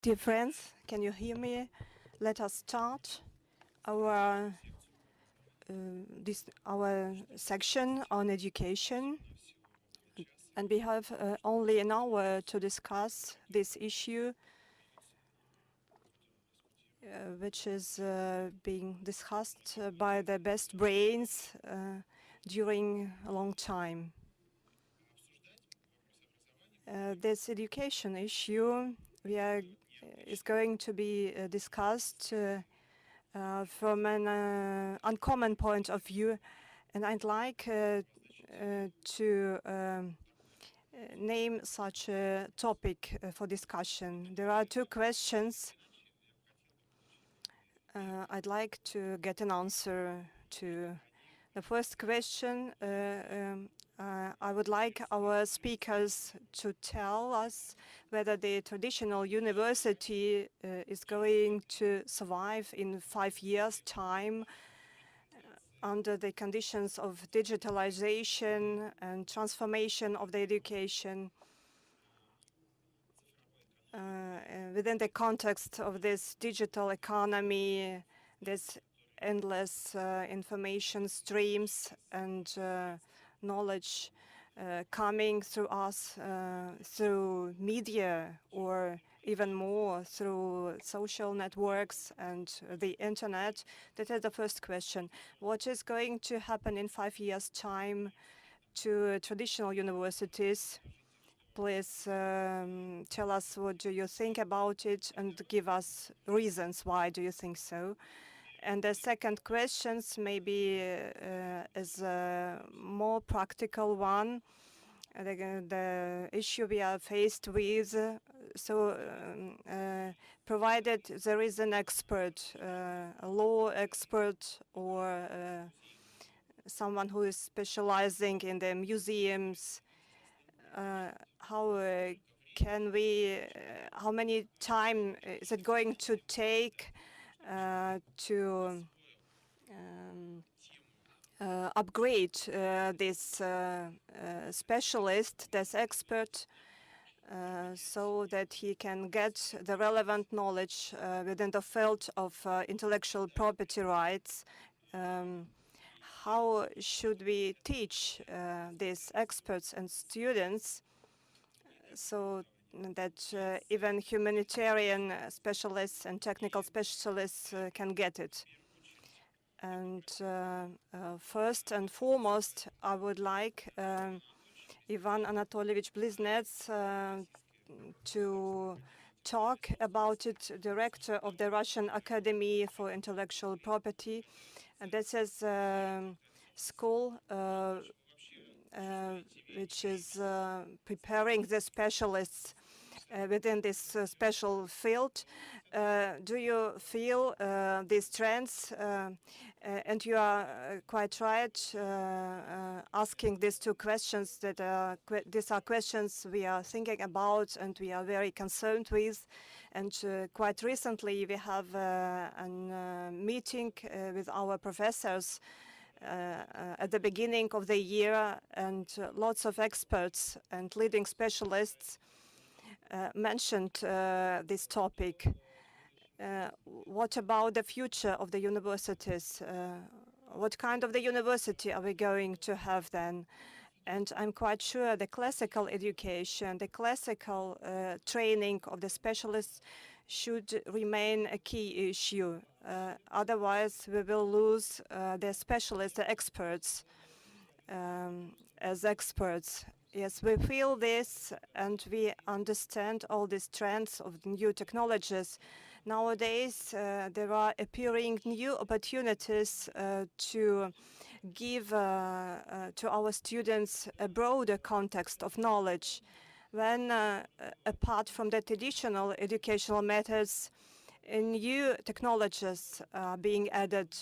Dear friends, can you hear me? Let us start our our section on education, and we have only an hour to discuss this issue, which is being discussed by the best brains during a long time. This education issue is going to be discussed from an uncommon point of view, and I'd like to name such a topic for discussion. There are two questions I'd like to get an answer to. The first question, I would like our speakers to tell us whether the traditional university is going to survive in 5 years' time under the conditions of digitalization and transformation of the education within the context of this digital economy, this endless information streams and knowledge coming through us through media, or even more through social networks and the internet. That is the first question. What is going to happen in 5 years' time to traditional universities? Please tell us what do you think about it and give us reasons why do you think so. And the second questions maybe is a more practical one. The issue we are faced with, provided there is an expert, a law expert, or someone who is specializing in the museums, how many time is it going to take to upgrade this specialist, this expert, so that he can get the relevant knowledge within the field of intellectual property rights? How should we teach these experts and students so that even humanitarian specialists and technical specialists can get it? And first and foremost, I would like Ivan Anatolievich Bliznets to talk about it, director of the Russian Academy for Intellectual Property. And this is a school which is preparing the specialists within this special field. Do you feel these trends? And you are quite right asking these two questions. That these are questions we are thinking about and we are very concerned with. And quite recently we have a meeting with our professors at the beginning of the year, and lots of experts and leading specialists mentioned this topic. What about the future of the universities? What kind of the university are we going to have then? And I'm quite sure the classical education, the classical training of the specialists should remain a key issue. Otherwise, we will lose the specialists, the experts, as experts. Yes, we feel this and we understand all these trends of new technologies. Nowadays, there are appearing new opportunities to give to our students a broader context of knowledge. When, apart from the traditional educational methods, new technologies are being added,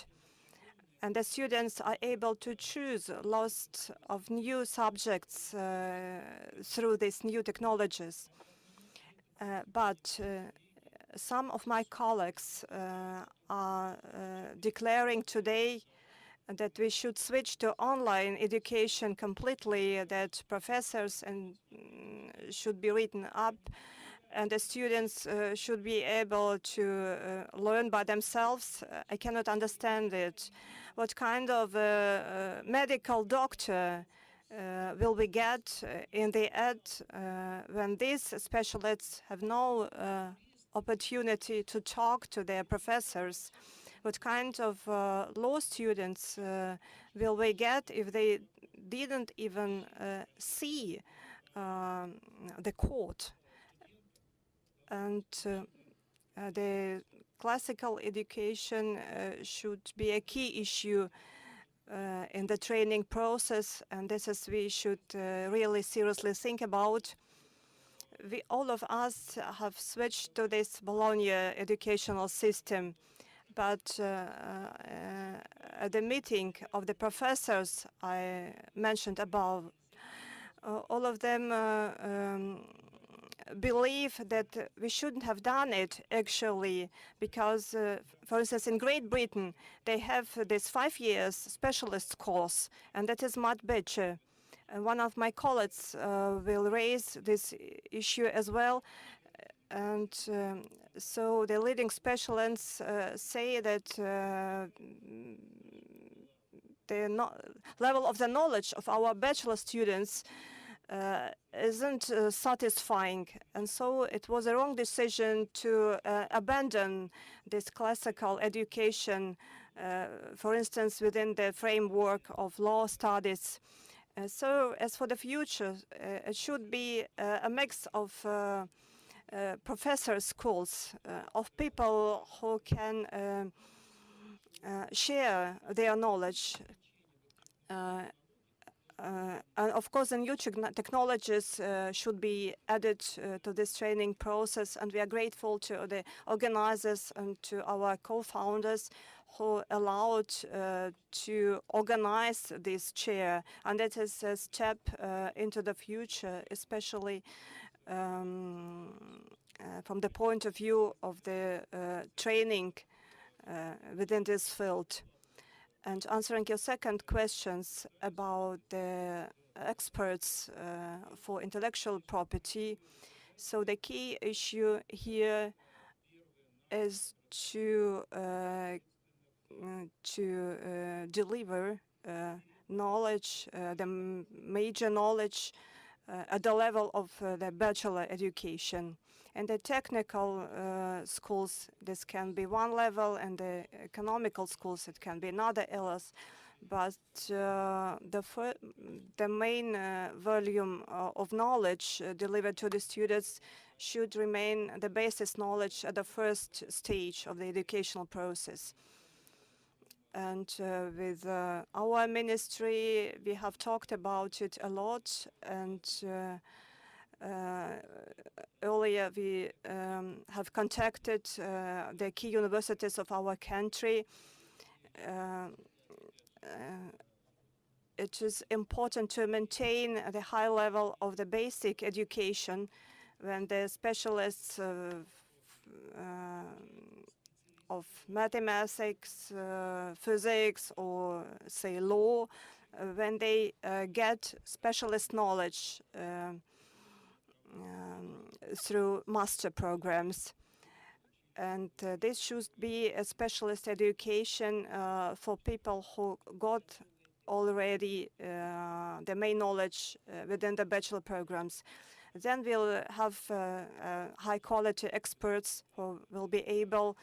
and the students are able to choose lots of new subjects through these new technologies. But some of my colleagues are declaring today that we should switch to online education completely, that professors should be written up and the students should be able to learn by themselves. I cannot understand it. What kind of medical doctor will we get in the end when these specialists have no opportunity to talk to their professors? What kind of law students will we get if they didn't even see the court? And the classical education should be a key issue in the training process, and this is we should really seriously think about. All of us have switched to this Bologna educational system, but at the meeting of the professors I mentioned above, all of them believe that we shouldn't have done it actually, because for instance in Great Britain they have this 5 years specialist course, and that is much better. And one of my colleagues will raise this issue as well. And so the leading specialists say that the level of the knowledge of our bachelor students isn't satisfying, and so it was a wrong decision to abandon this classical education, for instance, within the framework of law studies. So as for the future, it should be a mix of professor schools, of people who can share their knowledge. And of course, the new technologies should be added to this training process, and we are grateful to the organizers and to our co-founders who allowed to organize this chair. And that is a step into the future, especially from the point of view of the training within this field. And answering your second questions about the experts for intellectual property, so the key issue here is to deliver knowledge, the major knowledge at the level of the bachelor education. And the technical schools, this can be one level, and the economical schools, it can be another levels. But the main volume of knowledge delivered to the students should remain the basis knowledge at the first stage of the educational process. And with our ministry, we have talked about it a lot, and earlier we have contacted the key universities of our country. It is important to maintain the high level of the basic education when the specialists of mathematics, physics, or say law, when they get specialist knowledge through master programs. And this should be a specialist education for people who got already the main knowledge within the bachelor programs. Then we'll have high quality experts who will be able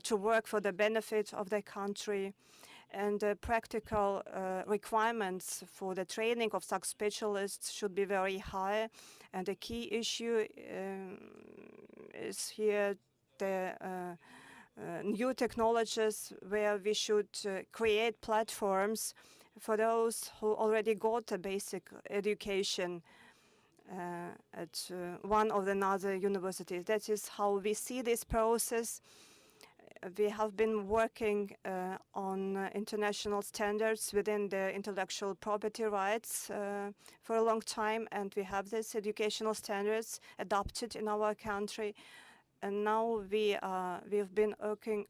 to work for the benefit of the country. And practical requirements for the training of such specialists should be very high. And the key issue is here the new technologies, where we should create platforms for those who already got a basic education at one of the other universities. That is how we see this process. We have been working on international standards within the intellectual property rights for a long time, and we have these educational standards adopted in our country. And now we've been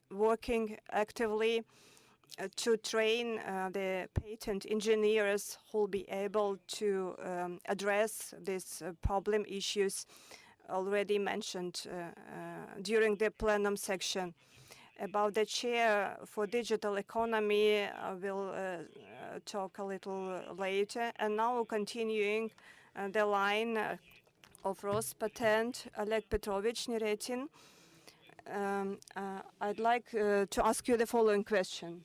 working actively to train the patent engineers who will be able to address these problem issues already mentioned during the plenum section. About the chair for digital economy, I will talk a little later. And now continuing the line of Rospatent, Oleg Petrovich Neretin. I'd like to ask you the following question.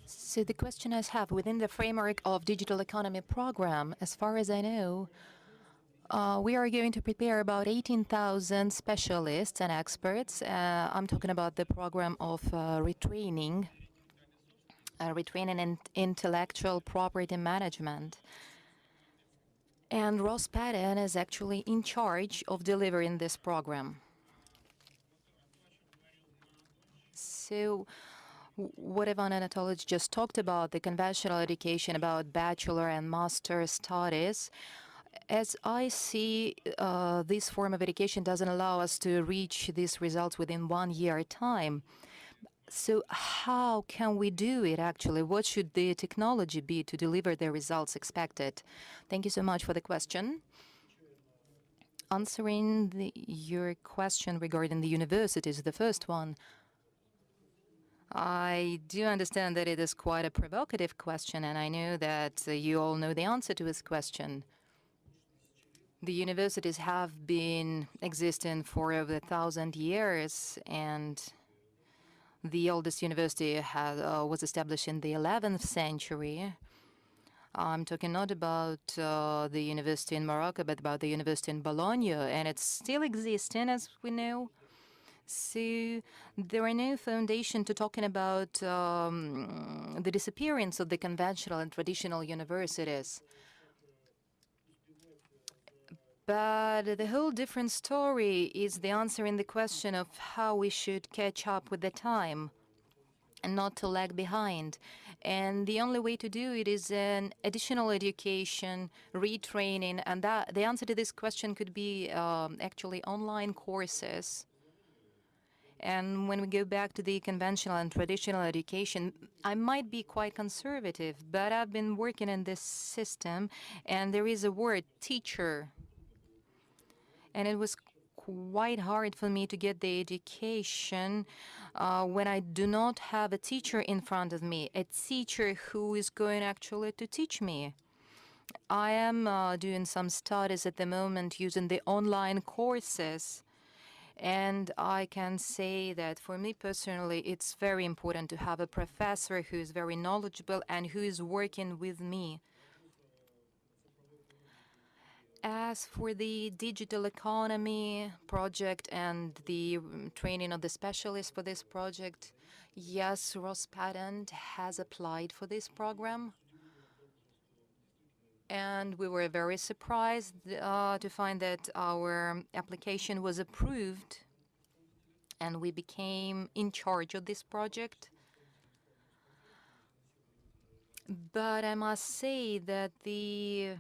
So the question I have, within the framework of digital economy program, as far as I know, we are going to prepare about 18,000 specialists and experts. I'm talking about the program of retraining in intellectual property management. And Rospatent is actually in charge of delivering this program. So what Ivan Anatolich just talked about, the conventional education, about bachelor and master studies, as I see, this form of education doesn't allow us to reach these results within 1 year time. So how can we do it actually? What should the technology be to deliver the results expected? Thank you so much for the question. Answering your question regarding the universities, the first one, I do understand that it is quite a provocative question, and I know that you all know the answer to this question. The universities have been existing for over 1,000 years, and the oldest university was established in the 11th century. I'm talking not about the university in Morocco, but about the university in Bologna, and it's still existing, as we know. So there are no foundation to talking about the disappearance of the conventional and traditional universities. But the whole different story is the answering the question of how we should catch up with the time and not to lag behind. And the only way to do it is an additional education, retraining, and that the answer to this question could be actually online courses. And when we go back to the conventional and traditional education, I might be quite conservative, but I've been working in this system, and there is a word, teacher. And it was quite hard for me to get the education when I do not have a teacher in front of me, a teacher who is going actually to teach me. I am doing some studies at the moment using the online courses. And I can say that for me personally, it's very important to have a professor who is very knowledgeable and who is working with me. As for the digital economy project and the training of the specialists for this project, yes, Rospatent has applied for this program. And we were very surprised to find that our application was approved, and we became in charge of this project. But I must say that there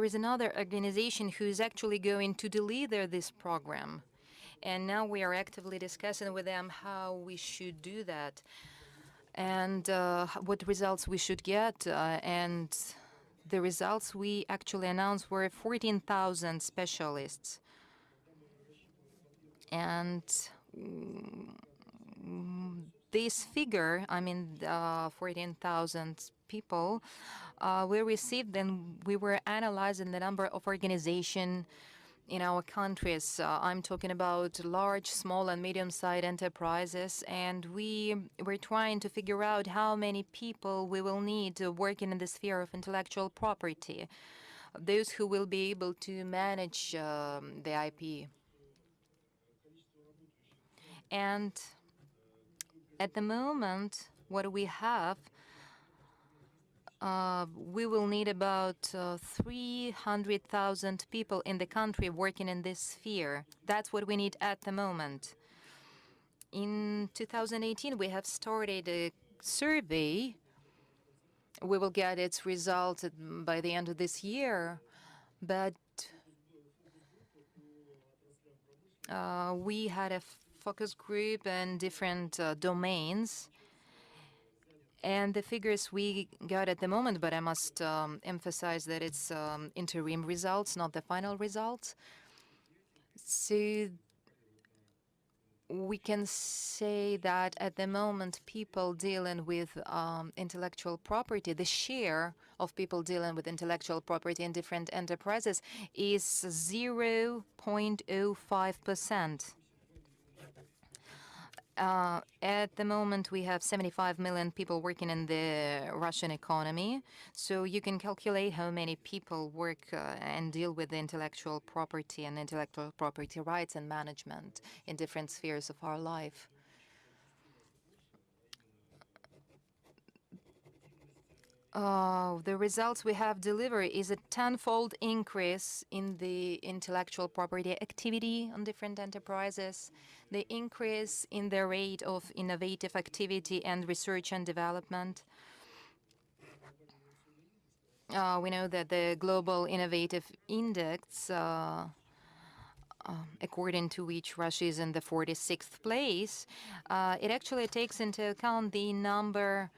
is another organization who is actually going to deliver this program. And now we are actively discussing with them how we should do that and what results we should get. And the results we actually announced were 14,000 specialists. And this figure, I mean, 14,000 people, we received, and we were analyzing the number of organizations in our countries. I'm talking about large, small, and medium-sized enterprises, and we were trying to figure out how many people we will need working in the sphere of intellectual property, those who will be able to manage the IP. And at the moment, what we have, we will need about 300,000 people in the country working in this sphere. That's what we need at the moment. In 2018, we have started a survey. We will get its results by the end of this year, but we had a focus group and different domains. And the figures we got at the moment, but I must emphasize that it's interim results, not the final results. So we can say that at the moment, people dealing with intellectual property, the share of people dealing with intellectual property in different enterprises is 0.05%. At the moment, we have 75 million people working in the Russian economy. So you can calculate how many people work and deal with intellectual property and intellectual property rights and management in different spheres of our life. The results we have delivered is a tenfold increase in the intellectual property activity on different enterprises, the increase in the rate of innovative activity and research and development. We know that the Global Innovative Index, according to which Russia is in the 46th place, it actually takes into account the number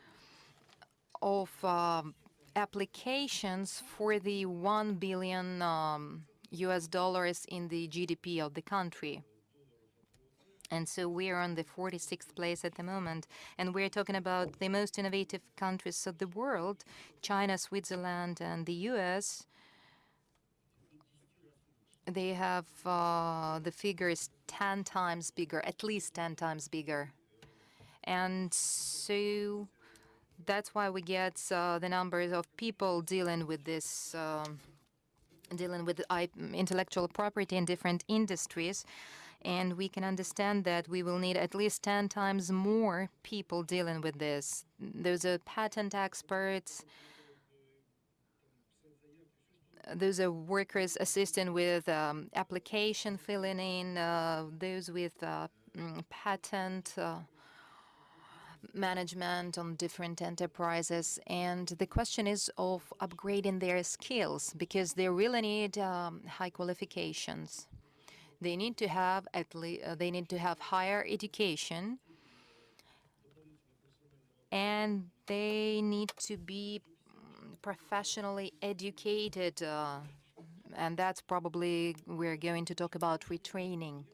of applications for the 1 billion US dollars in the GDP of the country. And so we are on the 46th place at the moment. And we're talking about the most innovative countries of the world, China, Switzerland, and the US. They have the figures 10 times bigger, at least 10 times bigger. And so that's why we get the numbers of people dealing with this, dealing with intellectual property in different industries. And we can understand that we will need at least 10 times more people dealing with this. Those are patent experts. Those are workers assisting with application filling in, those with patent management on different enterprises. And the question is of upgrading their skills, because they really need high qualifications. They need to have they need to have higher education, and they need to be professionally educated, and that's probably we're going to talk about retraining.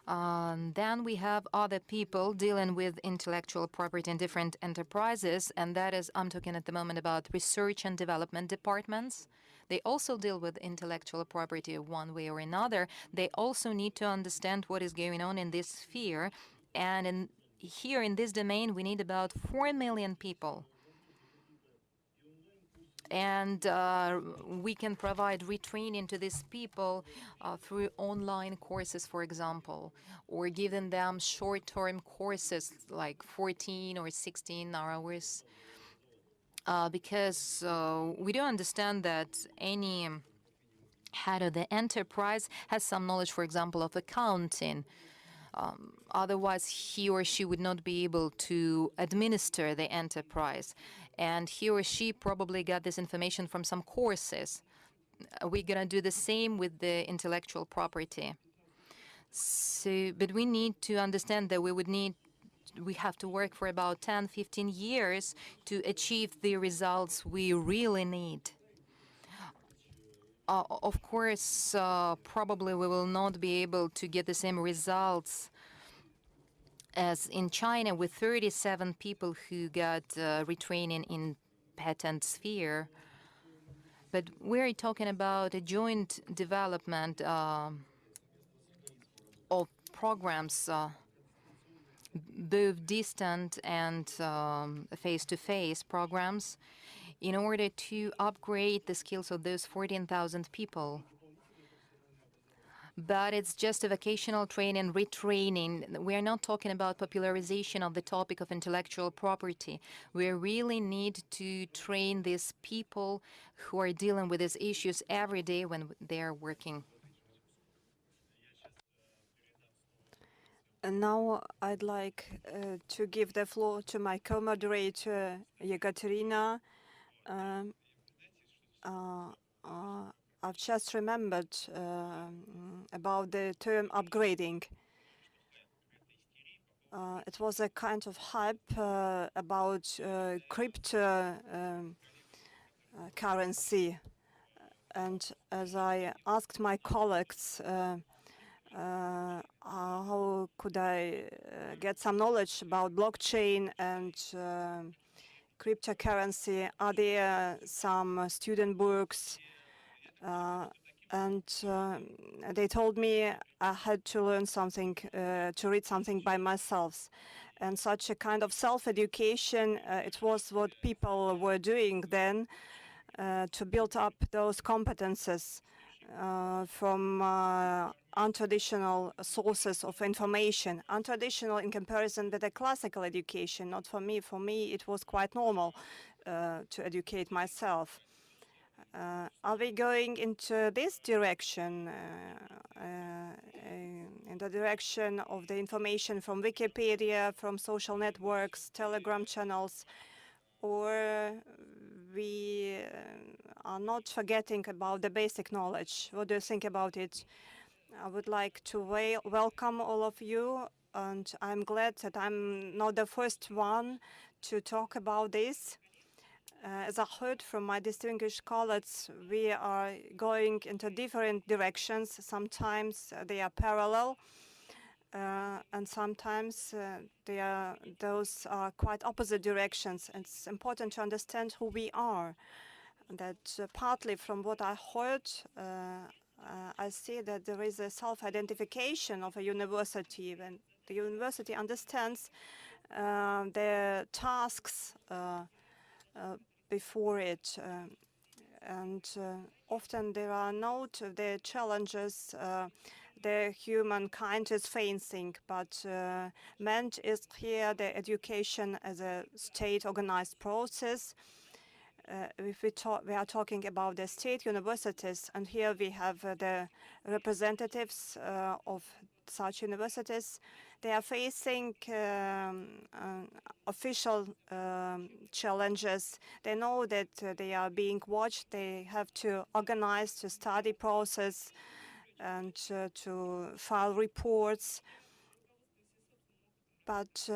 Then we have other people dealing with intellectual property in different enterprises, and that is, I'm talking at the moment about research and development departments. They also deal with intellectual property one way or another. They also need to understand what is going on in this sphere. And here in this domain, we need about 4 million people. And we can provide retraining to these people through online courses, for example, or giving them short-term courses like 14 or 16 hours. Because we do understand that any head of the enterprise has some knowledge, for example, of accounting. Otherwise, he or she would not be able to administer the enterprise. And he or she probably got this information from some courses. We're going to do the same with the intellectual property. So, but we need to understand that we have to work for about 10, 15 years to achieve the results we really need. Of course, probably we will not be able to get the same results as in China, with 37 people who got retraining in patent sphere. But we're talking about a joint development of programs, both distant and face-to-face programs, in order to upgrade the skills of those 14,000 people. But it's just a vocational training, retraining. We're not talking about popularization of the topic of intellectual property. We really need to train these people who are dealing with these issues every day when they're working. And now I'd like to give the floor to my co-moderator, Ekaterina. I've just remembered about the term upgrading. it was a kind of hype about crypto currency. And as I asked my colleagues, how could I get some knowledge about blockchain and cryptocurrency? Are there some student books? And they told me I had to learn something, to read something by myself. And such a kind of self-education, it was what people were doing then to build up those competences from untraditional sources of information. Untraditional in comparison with a classical education, not for me. For me, it was quite normal to educate myself. Are we going into this direction, in the direction of the information from Wikipedia, from social networks, Telegram channels, or we are not forgetting about the basic knowledge? What do you think about it? I would like to welcome all of you, and I'm glad that I'm not the first one to talk about this. As I heard from my distinguished colleagues, we are going into different directions. Sometimes they are parallel, and sometimes those are quite opposite directions. And it's important to understand who we are. And that partly from what I heard, I see that there is a self-identification of a university. When the university understands their tasks before it, and often there are not the challenges the humankind is facing, but meant is here the education as a state-organized process. If we are talking about the state universities, and here we have the representatives of such universities. They are facing official challenges. They know that they are being watched. They have to organize the study process and to file reports. But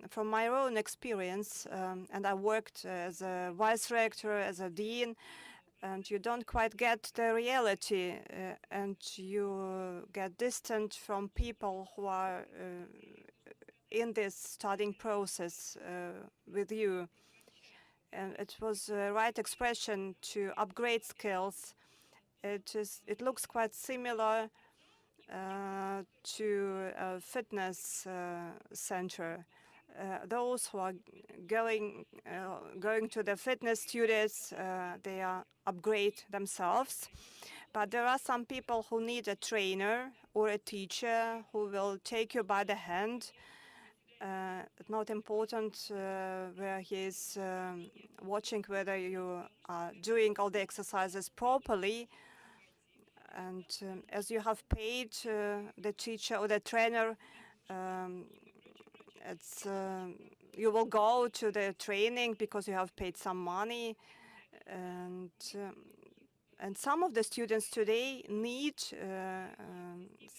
from my own experience, and I worked as a vice rector, as a dean, and you don't quite get the reality, and you get distant from people who are in this studying process with you. And it was the right expression to upgrade skills. It looks quite similar to a fitness center. Those who are going to the fitness studios, they upgrade themselves. But there are some people who need a trainer or a teacher who will take you by the hand. It's not important where he is watching whether you are doing all the exercises properly. And as you have paid the teacher or the trainer, it's you will go to the training because you have paid some money, and some of the students today need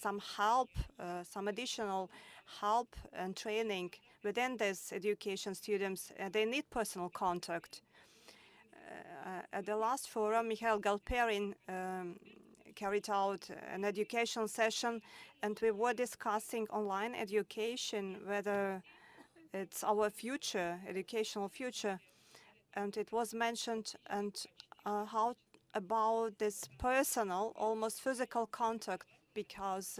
some help, some additional help and training within this education. Students they need personal contact. At the last forum, Mikhail Galperin carried out an education session, and we were discussing online education, whether it's our future, educational future. And it was mentioned, and how about this personal, almost physical contact, because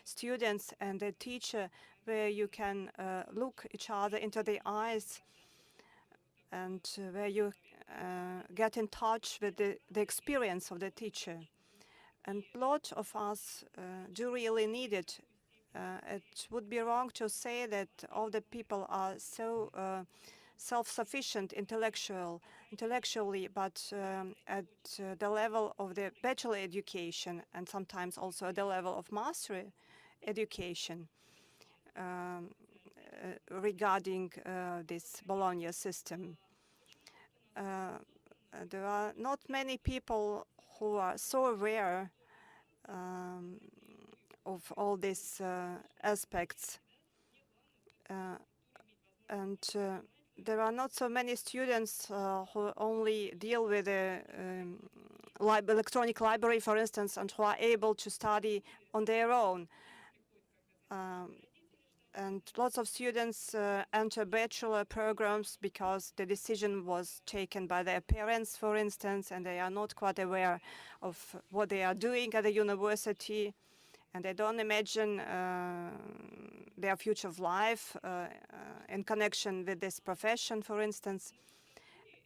students and the teacher, where you can look each other into the eyes, and where you get in touch with the experience of the teacher. And a lot of us do really need it. It would be wrong to say that all the people are so self-sufficient intellectually, but at the level of the bachelor education, and sometimes also at the level of master education, regarding this Bologna system. There are not many people who are so aware of all these aspects. and there are not so many students who only deal with the electronic library, for instance, and who are able to study on their own. And lots of students enter bachelor programs because the decision was taken by their parents, for instance, and they are not quite aware of what they are doing at the university, and they don't imagine their future of life in connection with this profession, for instance.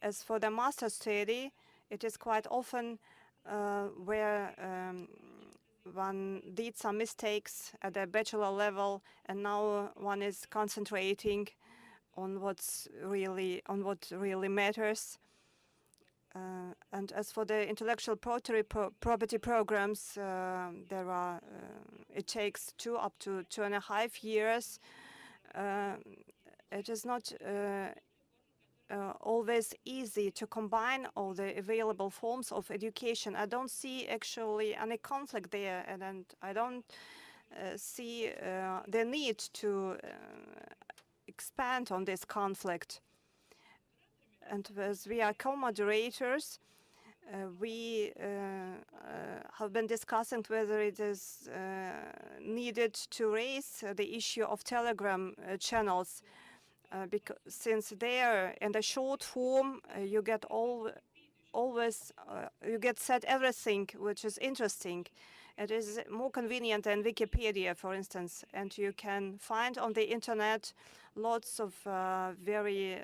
As for the master's study, it is quite often where one did some mistakes at the bachelor level, and now one is concentrating on what really matters. And as for the intellectual property programs, it takes up to 2.5 years. It is not always easy to combine all the available forms of education. I don't see actually any conflict there, and I don't see the need to expand on this conflict. And as we are co-moderators, we have been discussing whether it is needed to raise the issue of Telegram channels, because since there in the short form you get you get said everything which is interesting. It is more convenient than Wikipedia, for instance, and you can find on the internet lots of very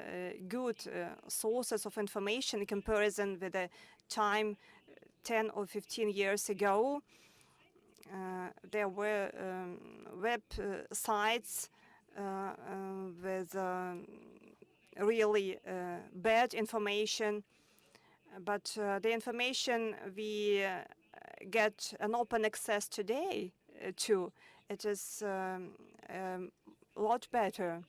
good sources of information in comparison with the time 10 or 15 years ago. There were web sites with really bad information, but the information we get an open access today to, it is a lot better.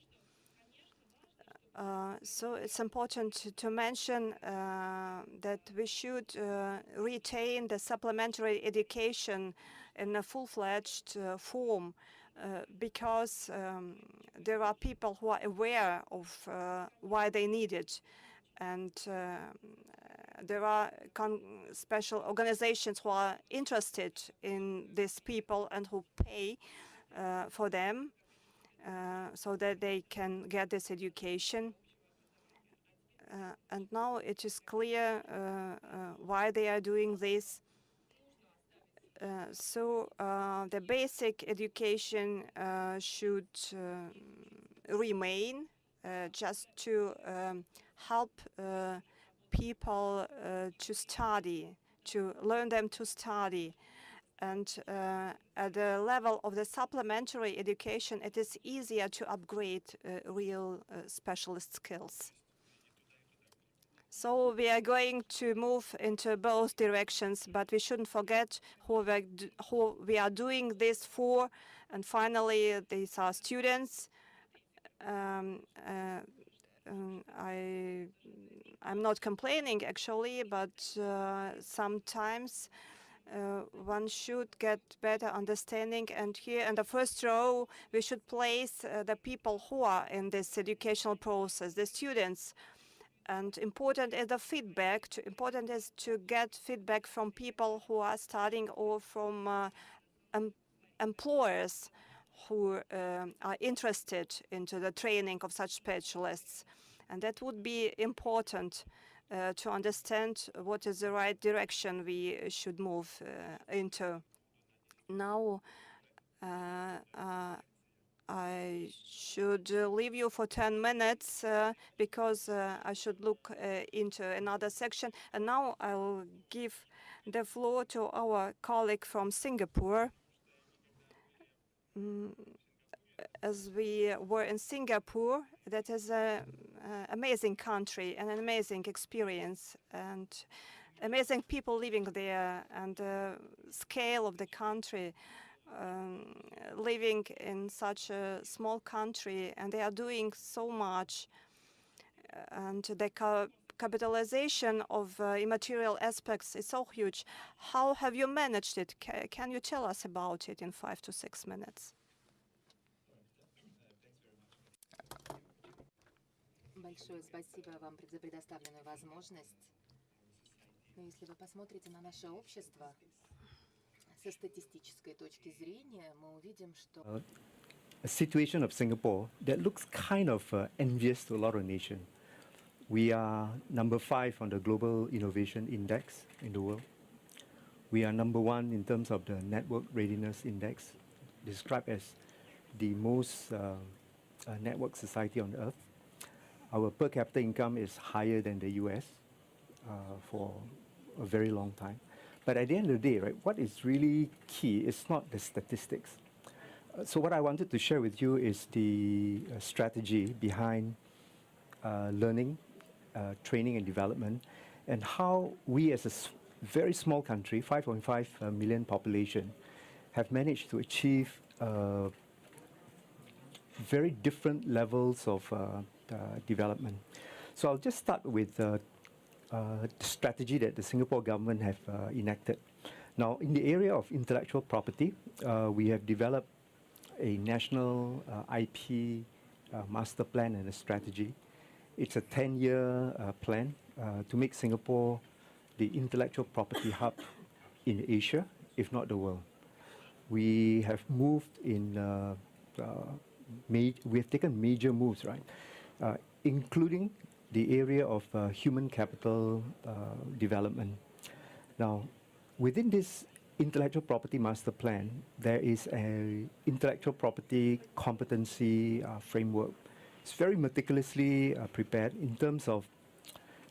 So it's important to mention that we should retain the supplementary education in a full-fledged form, because there are people who are aware of why they need it, and there are special organizations who are interested in these people and who pay for them so that they can get this education. And now it is clear why they are doing this. So the basic education should remain just to help people to study, to learn them to study. And at the level of the supplementary education, it is easier to upgrade real specialist skills. So we are going to move into both directions, but we shouldn't forget who we are doing this for. And finally, these are students. I'm not complaining, actually, but sometimes one should get better understanding. And here in the first row, we should place the people who are in this educational process, the students. And important is the feedback. Important is to get feedback from people who are studying or from employers who are interested into the training of such specialists. And that would be important to understand what is the right direction we should move into. Now, I should leave you for 10 minutes because I should look into another section. And now I'll give the floor to our colleague from Singapore. As we were in Singapore, that is an amazing country and an amazing experience, and amazing people living there, and the scale of the country. Living in such a small country, and they are doing so much, and the capitalization of immaterial aspects is so huge. How have you managed it? Can you tell us about it in 5 to 6 minutes? Большое спасибо вам за предоставленную возможность. Но если вы посмотрите на наше общество со статистической точки зрения, мы увидим, что a situation of Singapore that looks kind of envious to a lot of nations. We are number 5 on the Global Innovation Index in the world. We are number 1 in terms of the Network Readiness Index, described as the most network society on earth. Our per capita income is higher than the US for a very long time. But at the end of the day, right, what is really key is not the statistics. So what I wanted to share with you is the strategy behind learning, training and development, and how we as a very small country, 5.5 million population, have managed to achieve very different levels of development. So I'll just start with the strategy that the Singapore government have enacted. Now, in the area of intellectual property, we have developed a national IP master plan and a strategy. It's a 10-year plan to make Singapore the intellectual property hub in Asia, if not the world. We have moved in, we have taken major moves, right? Including the area of human capital development. Now, within this intellectual property master plan, there is an intellectual property competency framework. It's very meticulously prepared in terms of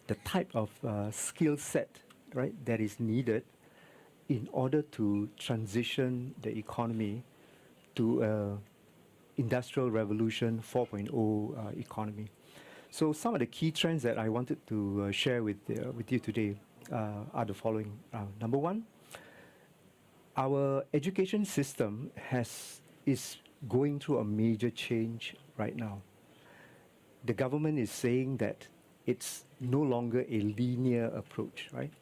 the type of skill set, right, that is needed in order to transition the economy to a Industrial Revolution 4.0 economy. So some of the key trends that I wanted to share with you today are the following. Number one, our education system is going through a major change right now. The government is saying that it's no longer a linear approach, right?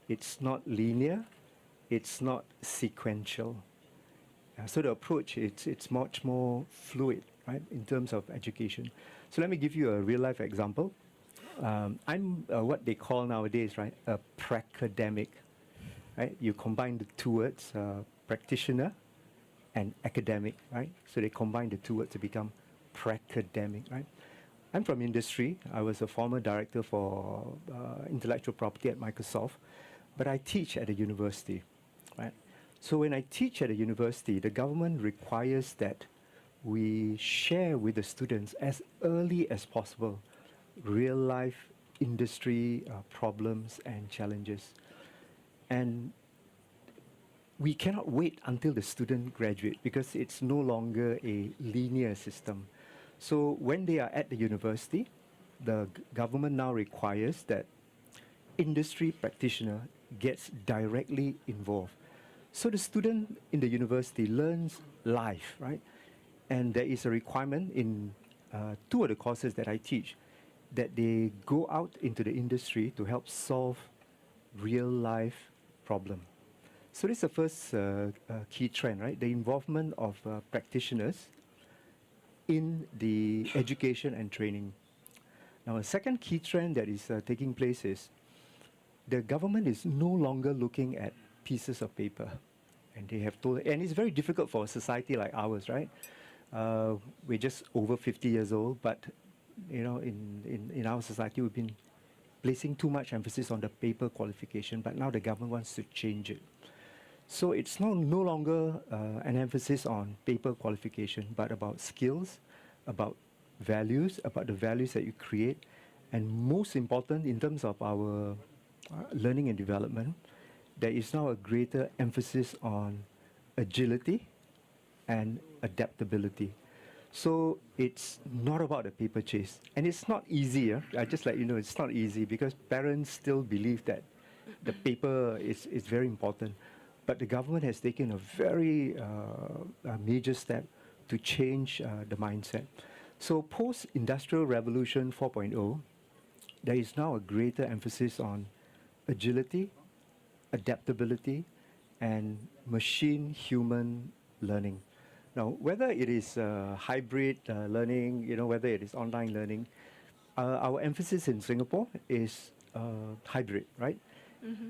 It's not linear, it's not sequential. So the approach, it's much more fluid, right, in terms of education. So let me give you a real-life example. I'm what they call nowadays, right, a pracademic, right? You combine the two words, practitioner and academic, right? So they combine the two words to become pracademic, right? I'm from industry. I was a former director for intellectual property at Microsoft, but I teach at a university, right? So when I teach at a university, the government requires that we share with the students as early as possible real-life industry problems and challenges. And we cannot wait until the student graduate because it's no longer a linear system. So when they are at the university, the government now requires that industry practitioner gets directly involved. So the student in the university learns live, right? And there is a requirement in 2 of the courses that I teach that they go out into the industry to help solve real life problem. So this is the first key trend, right? The involvement of practitioners in the education and training. Now, a second key trend that is taking place is the government is no longer looking at pieces of paper. And they have told, and it's very difficult for a society like ours, right? We're just over 50 years old, but you know, in our society, we've been placing too much emphasis on the paper qualification, but now the government wants to change it. So it's no longer an emphasis on paper qualification, but about skills, about values, about the values that you create, and most important in terms of our learning and development, there is now a greater emphasis on agility and adaptability. So it's not about the paper chase. And it's not easy. I just let you know, it's not easy because parents still believe that the paper is very important. But the government has taken a very major step to change the mindset. So post-Industrial Revolution 4.0, there is now a greater emphasis on agility, adaptability, and machine-human learning. Now, whether it is hybrid learning, you know, whether it is online learning, our emphasis in Singapore is hybrid, right?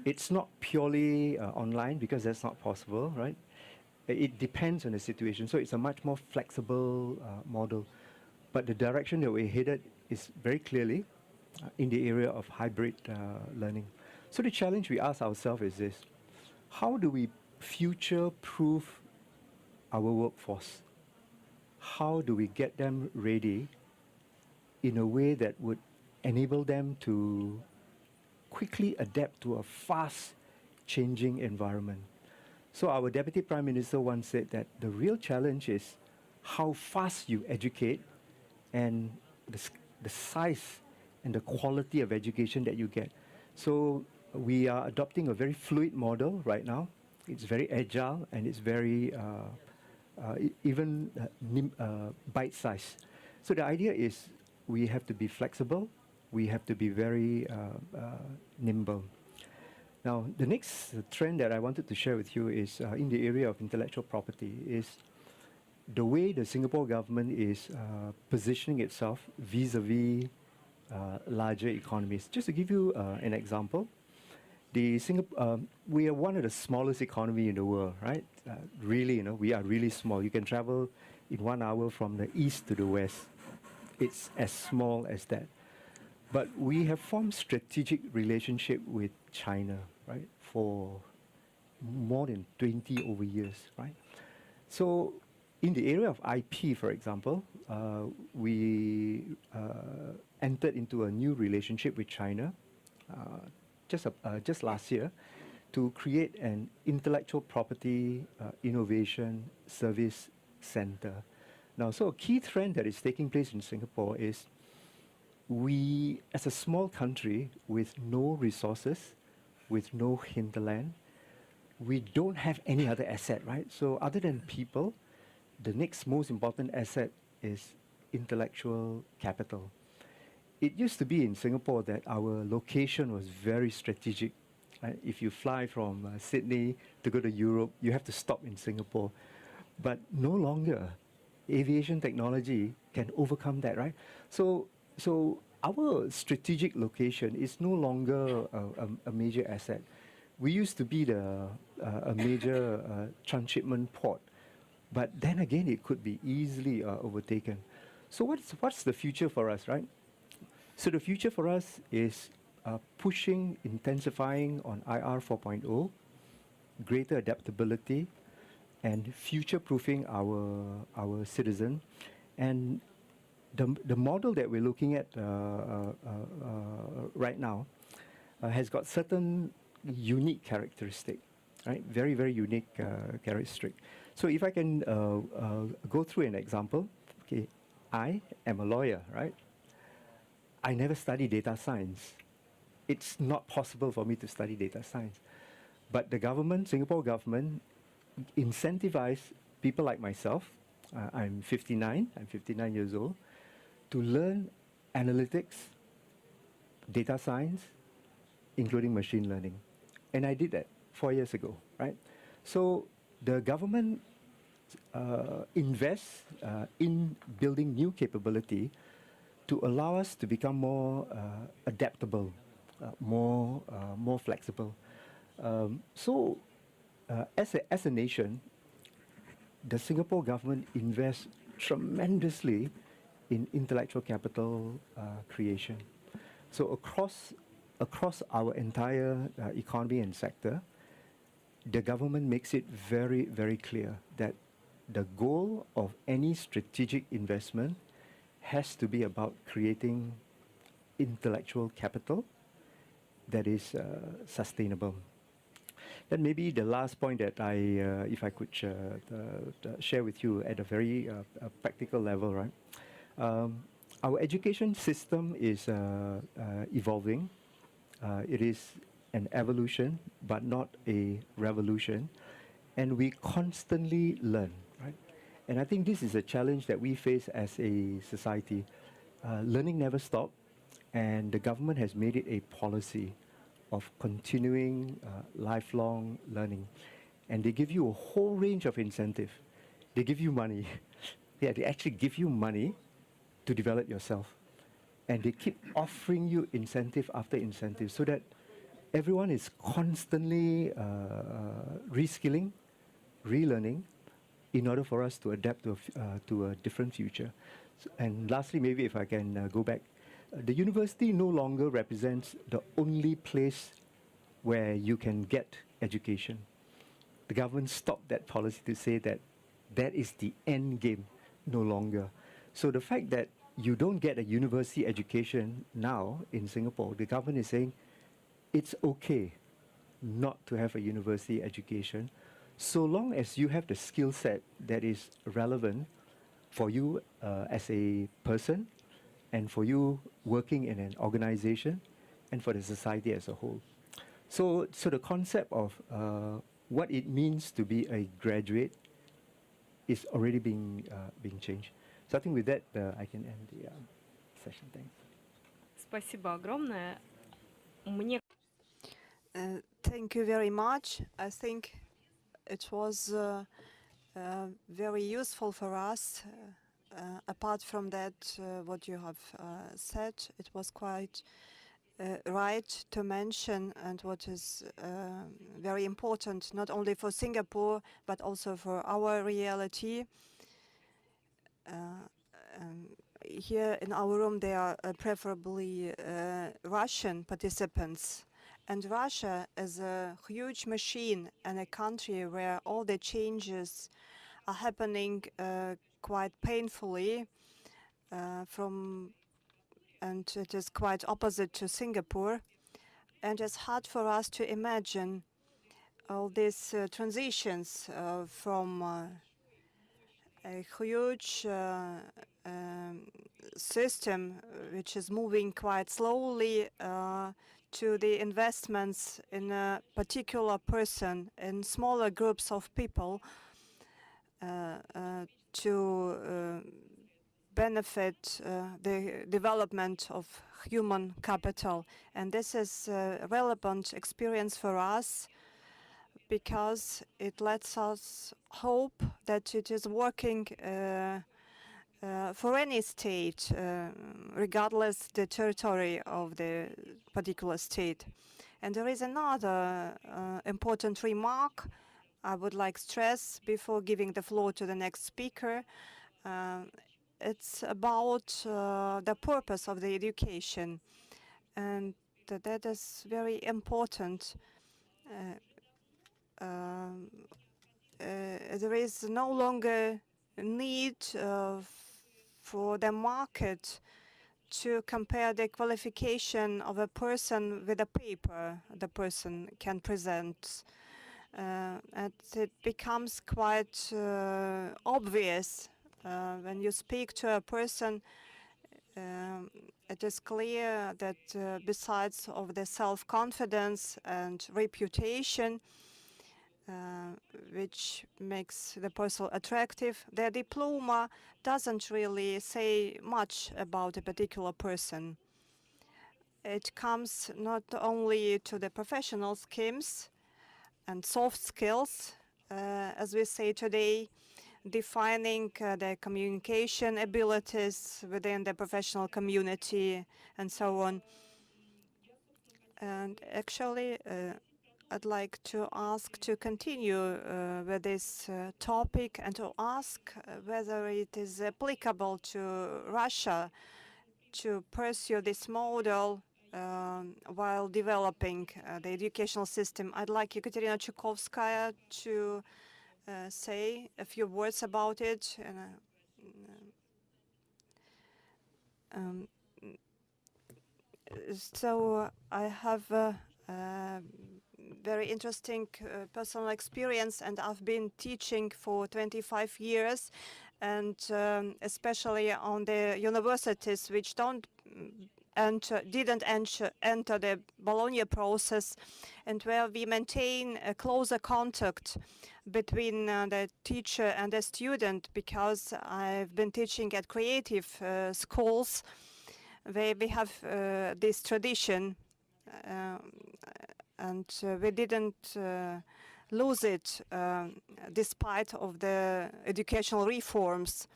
It's not purely online because that's not possible, right? It depends on the situation. So it's a much more flexible model. But the direction that we're headed is very clearly in the area of hybrid learning. So the challenge we ask ourselves is this: how do we future-proof our workforce? How do we get them ready in a way that would enable them to quickly adapt to a fast-changing environment? So our Deputy Prime Minister once said that the real challenge is how fast you educate and the size and the quality of education that you get. So we are adopting a very fluid model right now. It's very agile and it's very bite-sized. So the idea is we have to be flexible, we have to be very nimble. Now, the next trend that I wanted to share with you is in the area of intellectual property, is the way the Singapore government is positioning itself vis-a-vis larger economies. Just to give you an example, we are one of the smallest economy in the world, right? Really, we are really small. You can travel in 1 hour from the east to the west. It's as small as that. But we have formed strategic relationship with China, right, for more than 20 over years, right? So in the area of IP, for example, we entered into a new relationship with China just last year to create an intellectual property innovation service center. Now, so a key trend that is taking place in Singapore is we, as a small country with no resources, with no hinterland, we don't have any other asset, right? So other than people, the next most important asset is intellectual capital. It used to be in Singapore that our location was very strategic. Right? If you fly from Sydney to go to Europe, you have to stop in Singapore. But no longer, aviation technology can overcome that, right? So our strategic location is no longer a major asset. We used to be a major transshipment port, but then again, it could be easily overtaken. So what's the future for us, right? So the future for us is pushing, intensifying on IR 4.0, greater adaptability, and future-proofing our citizen. And the model that we're looking at right now has got certain unique characteristic, right? Very, very unique characteristic. So if I can go through an example, okay, I am a lawyer, right? I never studied data science. It's not possible for me to study data science. But the government, Singapore government, incentivize people like myself, I'm 59 years old, to learn analytics, data science, including machine learning. And I did that 4 years ago, right? So the government invests in building new capability to allow us to become more adaptable, more flexible. As a nation, the Singapore government invests tremendously in intellectual capital creation. So across our entire economy and sector, the government makes it very, very clear that the goal of any strategic investment has to be about creating intellectual capital that is sustainable. Then maybe the last point that if I could share with you at a very practical level, right? Our education system is evolving. It is an evolution, but not a revolution. And we constantly learn, right? And I think this is a challenge that we face as a society. Learning never stops, and the government has made it a policy of continuing lifelong learning. And they give you a whole range of incentive. They give you money. Yeah, they actually give you money to develop yourself. and they keep offering you incentive after incentive, so that everyone is constantly reskilling, relearning, in order for us to adapt to a different future. And lastly, maybe if I can go back, the university no longer represents the only place where you can get education. The government stopped that policy to say that that is the end game, no longer. So the fact that you don't get a university education now in Singapore, the government is saying it's okay not to have a university education, so long as you have the skill set that is relevant for you as a person, and for you working in an organization, and for the society as a whole. So the concept of what it means to be a graduate is already being changed. So I think with that, I can end the session. Thanks. Спасибо огромное. Мне Thank you very much. I think it was very useful for us. Apart from that, what you have said, it was quite right to mention, and what is very important, not only for Singapore, but also for our reality. Here in our room, there are preferably Russian participants. And Russia is a huge machine and a country where all the changes are happening quite painfully and it is quite opposite to Singapore. And it's hard for us to imagine all these transitions from a huge system which is moving quite slowly to the investments in a particular person, in smaller groups of people, to benefit the development of human capital. And this is a relevant experience for us because it lets us hope that it is working for any state, regardless the territory of the particular state. And there is another important remark I would like to stress before giving the floor to the next speaker. It's about the purpose of the education, and that is very important. There is no longer need for the market to compare the qualification of a person with a paper the person can present. And it becomes quite obvious when you speak to a person. It is clear that besides of the self-confidence and reputation, which makes the person attractive, their diploma doesn't really say much about a particular person. It comes not only to the professional skills and soft skills, as we say today, defining the communication abilities within the professional community and so on. And actually, I'd like to ask to continue with this topic and to ask whether it is applicable to Russia to pursue this model while developing the educational system. I'd like Ekaterina Chukovskaya to say a few words about it. So I have very interesting personal experience, and I've been teaching for 25 years, and especially on the universities which didn't enter the Bologna process, and where we maintain a closer contact between the teacher and the student, because I've been teaching at creative schools where we have this tradition, and we didn't lose it despite of the educational reforms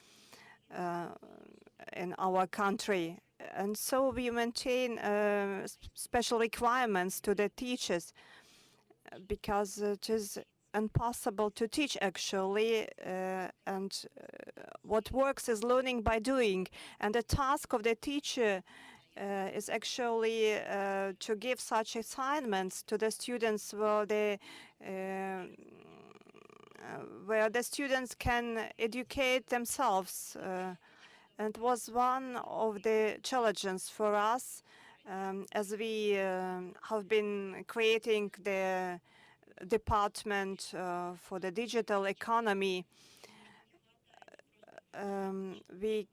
in our country. And so we maintain special requirements to the teachers because it is impossible to teach actually, and what works is learning by doing. And the task of the teacher is actually to give such assignments to the students where the students can educate themselves. And was one of the challenges for us as we have been creating the department for the digital economy. We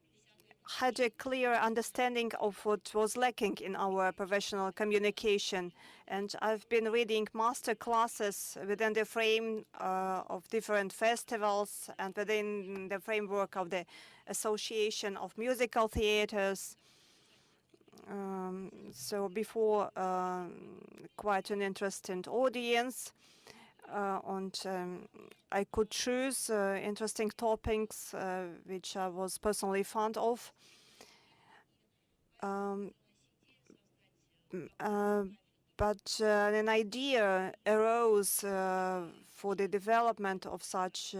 had a clear understanding of what was lacking in our professional communication. And I've been reading master classes within the frame of different festivals and within the framework of the Association of Musical Theaters. So before quite an interesting audience. And I could choose interesting topics which I was personally fond of. But an idea arose for the development of such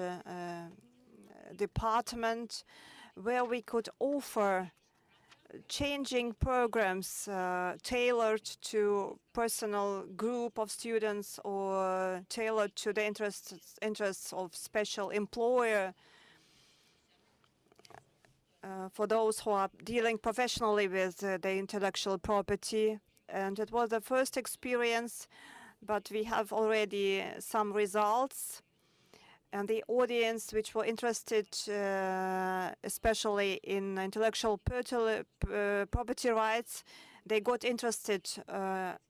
department where we could offer changing programs tailored to personal group of students or tailored to the interests of special employer for those who are dealing professionally with the intellectual property. And it was the first experience, but we have already some results. And the audience which were interested especially in intellectual property rights, they got interested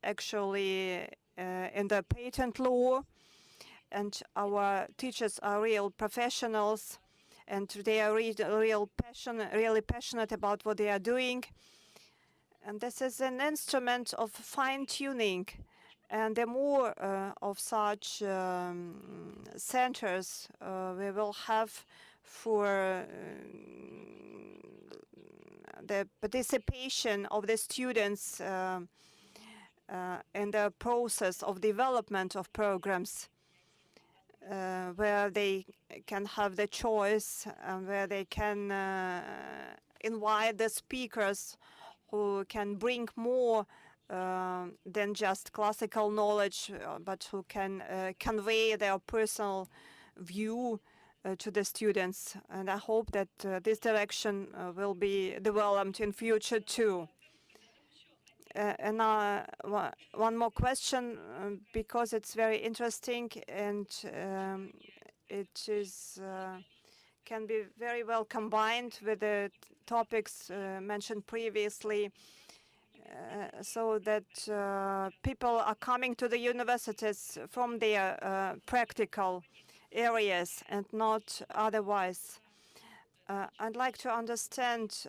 actually in the patent law. And our teachers are real professionals, and they are really passionate about what they are doing. And this is an instrument of fine-tuning. And the more of such centers we will have for the participation of the students in the process of development of programs, where they can have the choice and where they can invite the speakers who can bring more than just classical knowledge, but who can convey their personal view to the students. And I hope that this direction will be developed in future too. And one more question, because it's very interesting and it is can be very well combined with the topics mentioned previously. So that people are coming to the universities from their practical areas and not otherwise. I'd like to understand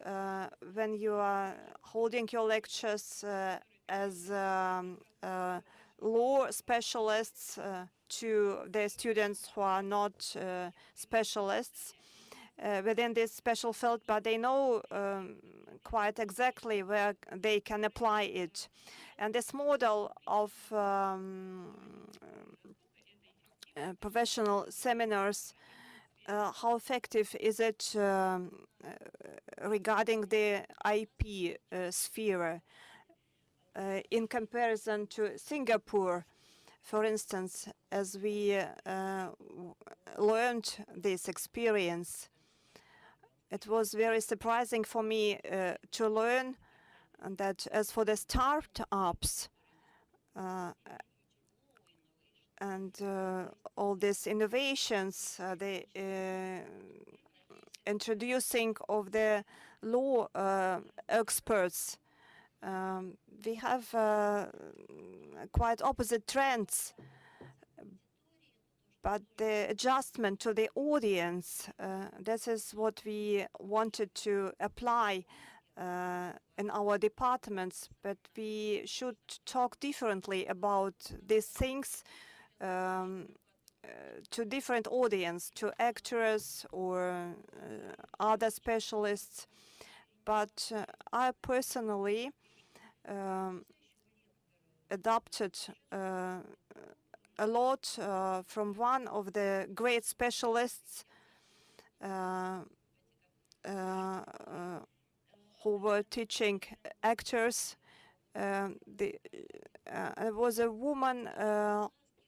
when you are holding your lectures as law specialists to the students who are not specialists within this special field, but they know quite exactly where they can apply it. And this model of professional seminars, how effective is it regarding the IP sphere in comparison to Singapore, for instance, as we learned this experience? It was very surprising for me to learn that as for the startups and all these innovations, the introducing of the law experts, we have quite opposite trends. But the adjustment to the audience, this is what we wanted to apply in our departments. But we should talk differently about these things to different audience, to actors or other specialists. but I personally adopted a lot from one of the great specialists who were teaching actors. It was a woman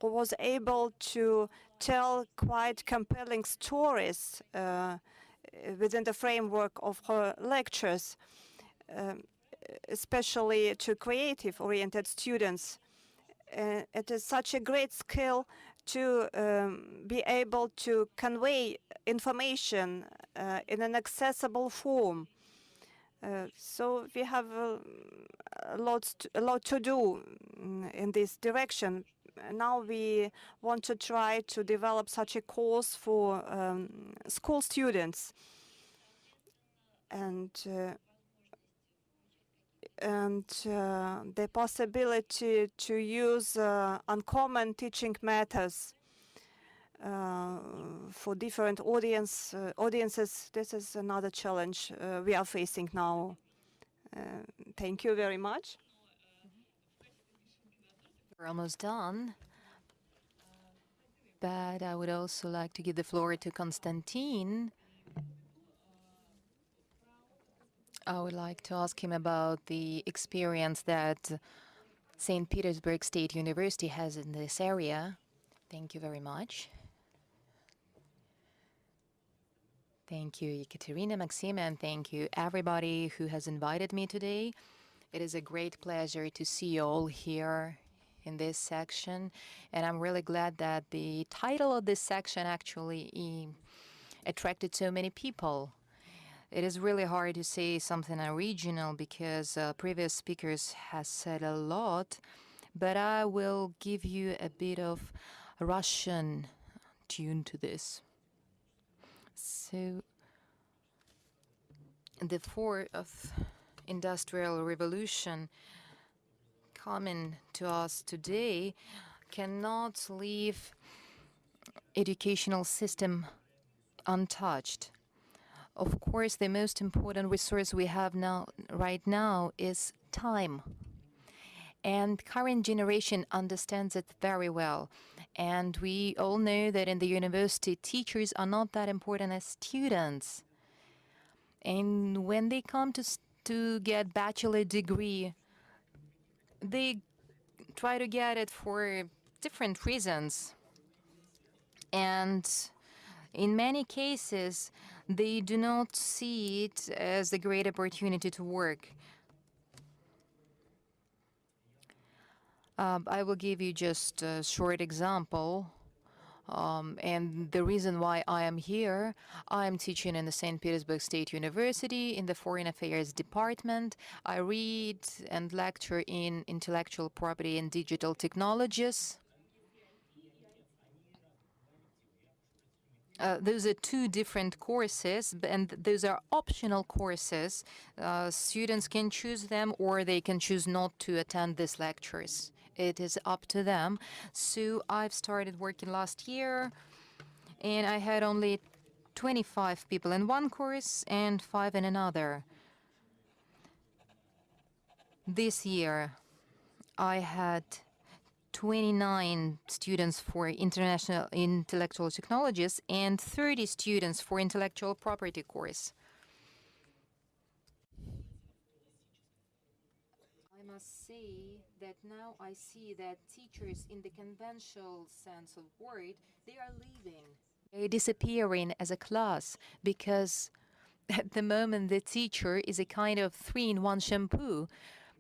who was able to tell quite compelling stories within the framework of her lectures, especially to creative-oriented students. It is such a great skill to be able to convey information in an accessible form. So we have a lot to do in this direction. Now we want to try to develop such a course for school students, and the possibility to use uncommon teaching methods for different audiences. This is another challenge we are facing now. Thank you very much. We're almost done, but I would also like to give the floor to Konstantin. I would like to ask him about the experience that St. Petersburg State University has in this area. Thank you very much. Thank you, Ekaterina, Maxima, and thank you everybody who has invited me today. It is a great pleasure to see you all here in this section, and I'm really glad that the title of this section actually attracted so many people. It is really hard to say something original because previous speakers has said a lot, but I will give you a bit of Russian tune to this. So, the fourth industrial revolution coming to us today cannot leave educational system untouched. Of course, the most important resource we have right now is time. And current generation understands it very well. And we all know that in the university, teachers are not that important as students. And when they come to get bachelor degree, they try to get it for different reasons. And in many cases, they do not see it as a great opportunity to work. I will give you just a short example. And the reason why I am here, I am teaching in the St. Petersburg State University in the Foreign Affairs Department. I read and lecture in intellectual property and digital technologies. Those are two different courses, and those are optional courses. Students can choose them, or they can choose not to attend these lectures. It is up to them. So I've started working last year, and I had only 25 people in one course and 5 in another. This year, I had 29 students for international intellectual technologies and 30 students for intellectual property course. I must say that now I see that teachers in the conventional sense of word, they are leaving. They're disappearing as a class because at the moment the teacher is a kind of 3-in-1 shampoo,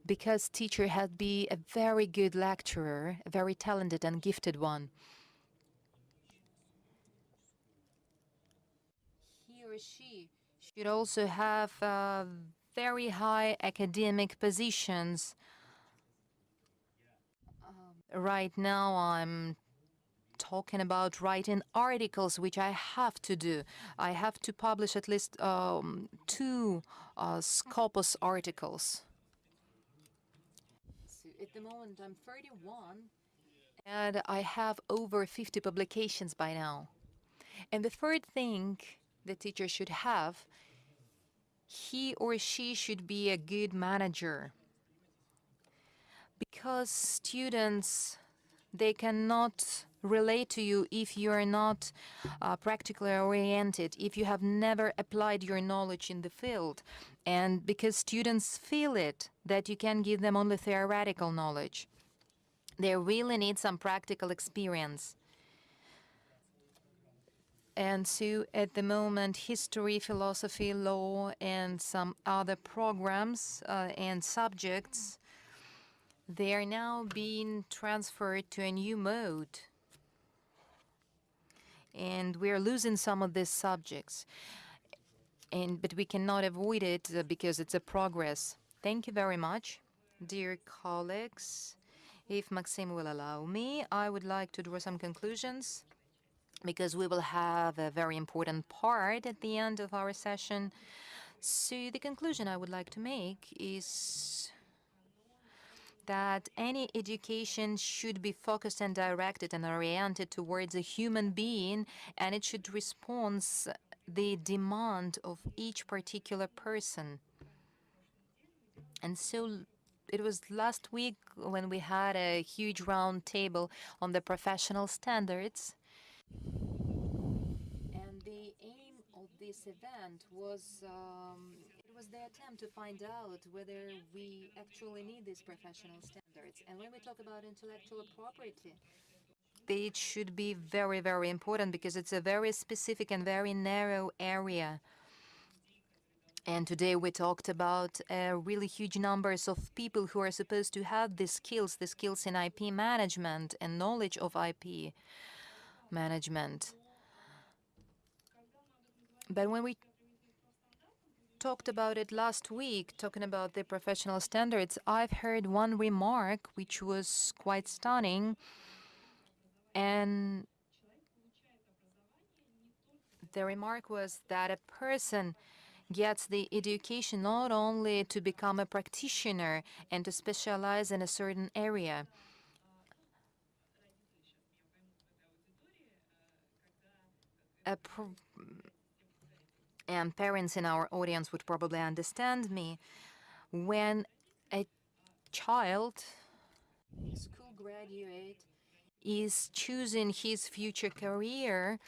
because teacher had to be a very good lecturer, a very talented and gifted one. He or she should also have very high academic positions. Right now I'm talking about writing articles, which I have to do. I have to publish at least 2 Scopus articles. So at the moment I'm 31, and I have over 50 publications by now. And the third thing the teacher should have he or she should be a good manager. Because students, they cannot relate to you if you are not practically oriented, if you have never applied your knowledge in the field. And because students feel it, that you can give them only theoretical knowledge. They really need some practical experience. And so at the moment, history, philosophy, law, and some other programs and subjects, they are now being transferred to a new mode. And we are losing some of these subjects. But we cannot avoid it because it's a progress. Thank you very much, dear colleagues. If Maxim will allow me, I would like to draw some conclusions because we will have a very important part at the end of our session. So the conclusion I would like to make is that any education should be focused and directed and oriented towards a human being, and it should respond the demand of each particular person. And so it was last week when we had a huge round table on the professional standards. And the aim of this event was it was the attempt to find out whether we actually need these professional standards. And when we talk about intellectual property, it should be very, very important because it's a very specific and very narrow area. And today we talked about really huge numbers of people who are supposed to have the skills in IP management and knowledge of IP management. But when we talked about it last week, talking about the professional standards, I've heard one remark which was quite stunning. And the remark was that a person gets the education not only to become a practitioner and to specialize in a certain area. And parents in our audience would probably understand me. When a child, a school graduate, is choosing his future career,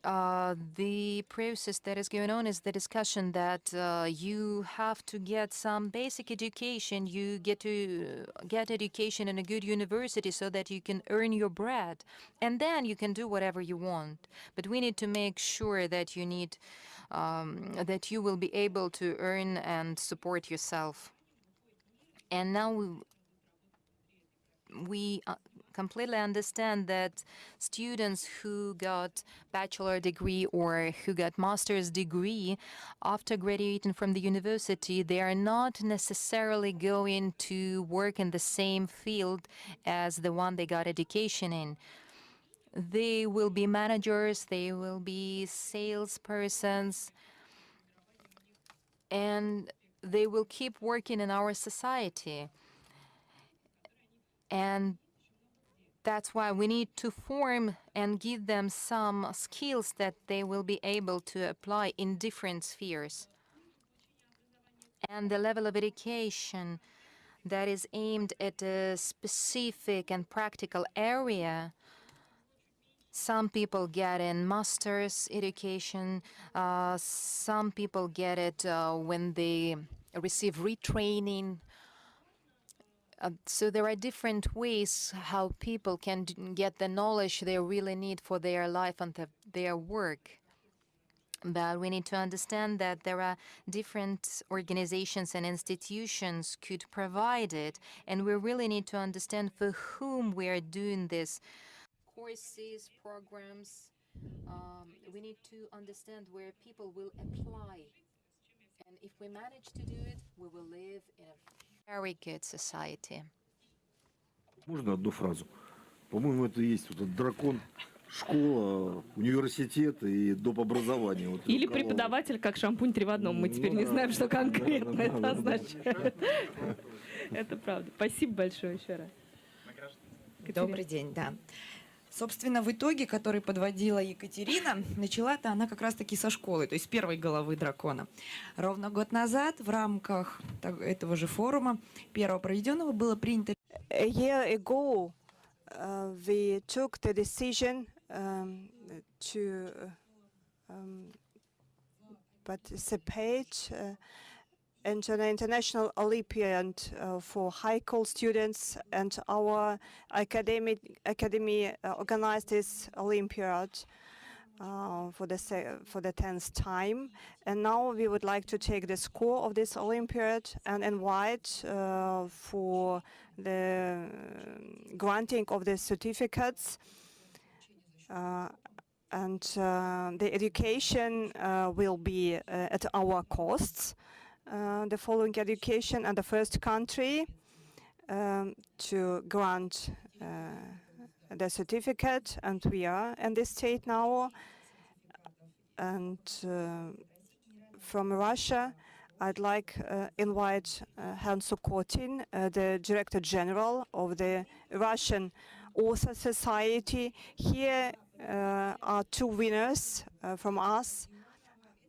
the process that is going on is the discussion that you have to get some basic education. You get to get education in a good university so that you can earn your bread. And then you can do whatever you want. But we need to make sure that that you will be able to earn and support yourself. And now we completely understand that students who got bachelor degree or who got master's degree after graduating from the university, they are not necessarily going to work in the same field as the one they got education in. They will be managers, they will be salespersons, and they will keep working in our society. And that's why we need to form and give them some skills that they will be able to apply in different spheres. And the level of education that is aimed at a specific and practical area. Some people get in master's education, some people get it when they receive retraining. So there are different ways how people can get the knowledge they really need for their life and their work. But we need to understand that there are different organizations and institutions could provide it, and we really need to understand for whom we are doing this. Courses, programs, we need to understand where people will apply. And if we manage to do it, we will live in a very good society. Можно одну фразу? По-моему, это и есть вот этот дракон, школа, университет и доп. Образование. Вот Или преподаватель, как шампунь 3 в 1. Мы теперь не знаем, что конкретно это означает. Это правда. Спасибо большое еще раз. Добрый день, да. Собственно, в итоге, который подводила Екатерина, начала-то она как раз-таки со школы, то есть с первой головы дракона. Ровно год назад в рамках этого же форума, первого проведенного, было принято A year ago, we took the decision to participate into an international Olympiad for high school students, and our academy organized this Olympiad for the 10th time. And now we would like to take the score of this Olympiad and invite for the granting of the certificates. And the education will be at our costs. The following education, and the first country to grant the certificate, and we are in this state now. And from Russia, I'd like invite Hans Sukotin, the Director General of the Russian Author Society. Here are two winners from us,